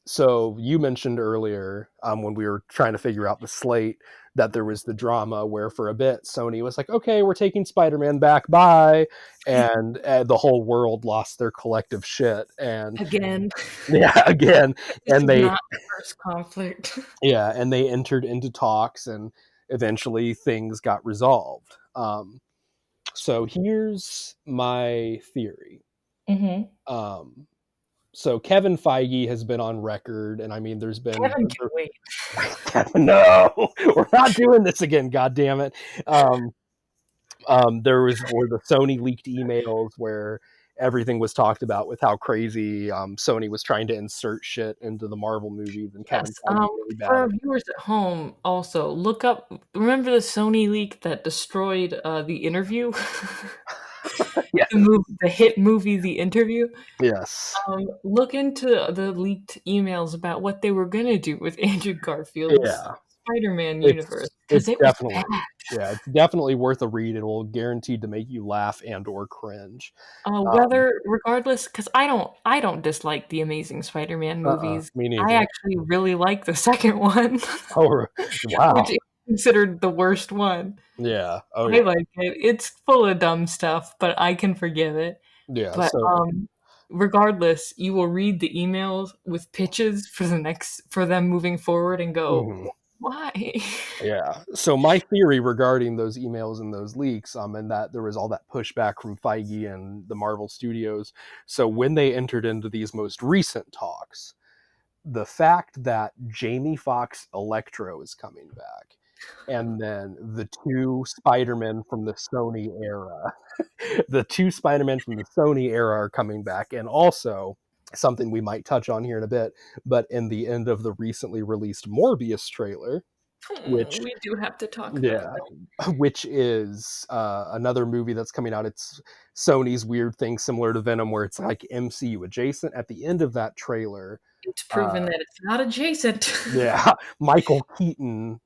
so you mentioned earlier, when we were trying to figure out the slate, that there was the drama where for a bit Sony was like, "Okay, we're taking Spider-Man back, bye," and the whole world lost their collective shit. And
Again.
yeah, again,
This
and
is
they
not the first conflict.
and they entered into talks, and eventually things got resolved. So here's my theory.
Mhm.
Um, so Kevin Feige has been on record, and I mean, there's been
Kevin can wait.
no, we're not doing this again. God damn it! Um, there were the Sony leaked emails where everything was talked about with how crazy Sony was trying to insert shit into the Marvel movies, and Kevin
Yes.
Feige really
For
bad.
our viewers at home, also look up. Remember the Sony leak that destroyed the interview,
Yes,
the hit movie, The Interview.
yes,
Look into the leaked emails about what they were gonna do with Andrew Garfield's
yeah.
Spider-Man universe because
It's
it was bad.
definitely, yeah, it's definitely worth a read. It will guaranteed to make you laugh and or cringe. Um,
Whether regardless, because I don't dislike the Amazing Spider-Man movies.
Me
I
neither.
actually really like the second one,
Oh,
which
wow.
is considered the worst one.
Yeah. Oh,
I
yeah.
like it. It's full of dumb stuff, but I can forgive it.
Yeah.
But,
So,
regardless, you will read the emails with pitches for them moving forward and go,
mhm.
"Why?"
Yeah. So my theory regarding those emails and those leaks, and that there was all that pushback from Feige and the Marvel Studios. So when they entered into these most recent talks, the fact that Jamie Foxx Electro is coming back, and then the two Spider-Men from the Sony era, the two Spider-Men from the Sony era are coming back, and also something we might touch on here in a bit, but in the end of the recently released Morbius trailer, which
We do have to talk about
yeah,
that.
which is another movie that's coming out. It's Sony's weird thing, similar to Venom, where it's like MCU adjacent. At the end of that trailer,
It's proven
uh,
that it's not adjacent.
yeah, Michael Keaton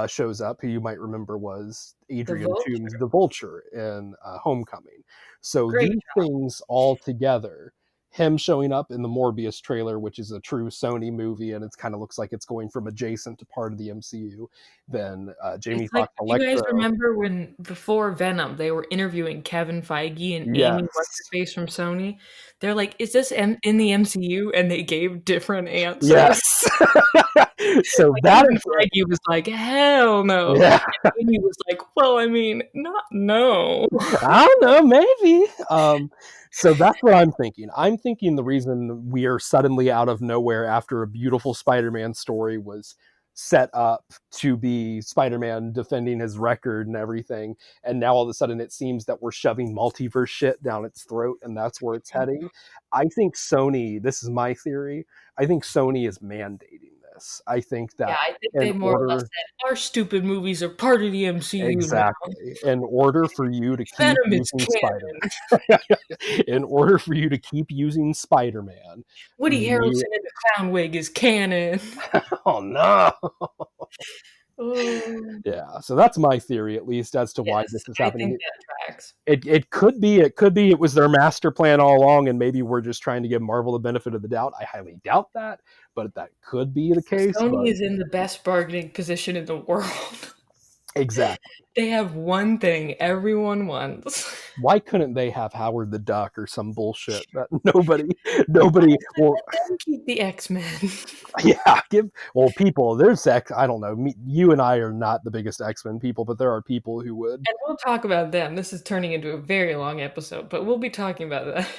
shows up, who you might remember was
The
Adrian
Vulture.
Toomes, the Vulture in Homecoming. So
Great
these things all together him showing up in the Morbius trailer, which is a true Sony movie, and it kind of looks like it's going from adjacent to part of the MCU. Then Jamie
It's like,
Foxx
do you guys
Electro.
remember when before Venom they were interviewing Kevin Feige and Amy what's her
Yes.
face from Sony? They're like, "Is this in the MCU?" And they gave different answers.
Yes. So
Like
that
even
is
Feige was like, "Hell no,"
yeah.
and Amy was like, "Well, I mean, not no."
I don't know, maybe. So that's what I'm thinking. I'm thinking the reason we are suddenly out of nowhere after a beautiful Spider-Man story was set up to be Spider-Man defending his record and everything, and now all of a sudden it seems that we're shoving multiverse shit down its throat, and that's where it's heading. I think Sony. This is my theory. I think Sony is mandating this. I think
Yeah,
that
I think
in
they more or less
order
said our stupid movies are part of the MCU now.
exactly in order for you to keep
Venom is
using
canon.
Spider-Man, in order for you to keep using Spider-Man,
Woody
you
Harrelson in the clown wig is canon.
oh no.
Oh,
Yeah, so that's my theory, at least, as to why this
yes,
is
I think
happening.
that tracks.
It could be it was their master plan all along, and maybe we're just trying to give Marvel the benefit of the doubt. I highly doubt that, but that could be the case.
Sony
But
is in the best bargaining position in the world.
exactly,
They have one thing everyone wants.
why couldn't they have Howard the Duck or some bullshit that nobody will
Let them keep the X-Men.
yeah, people. There's I don't know. You and I are not the biggest X-Men people, but there are people who would.
And we'll talk about them. This is turning into a very long episode, but we'll be talking about that.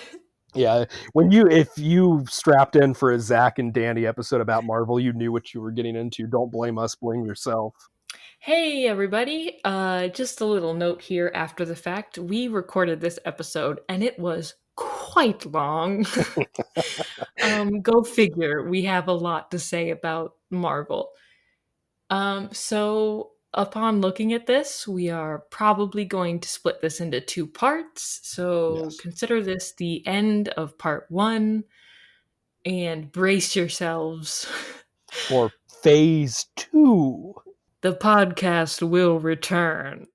Yeah, if you strapped in for a Zac and Danny episode about Marvel, you knew what you were getting into. Don't blame us, blame yourself.
Hey everybody, just a little note here after the fact. We recorded this episode and it was quite long. Go figure. We have a lot to say about Marvel. So upon looking at this, we are probably going to split this into two parts. So
Yes,
consider this the end of part one and brace yourselves.
for phase 2.
The podcast will return.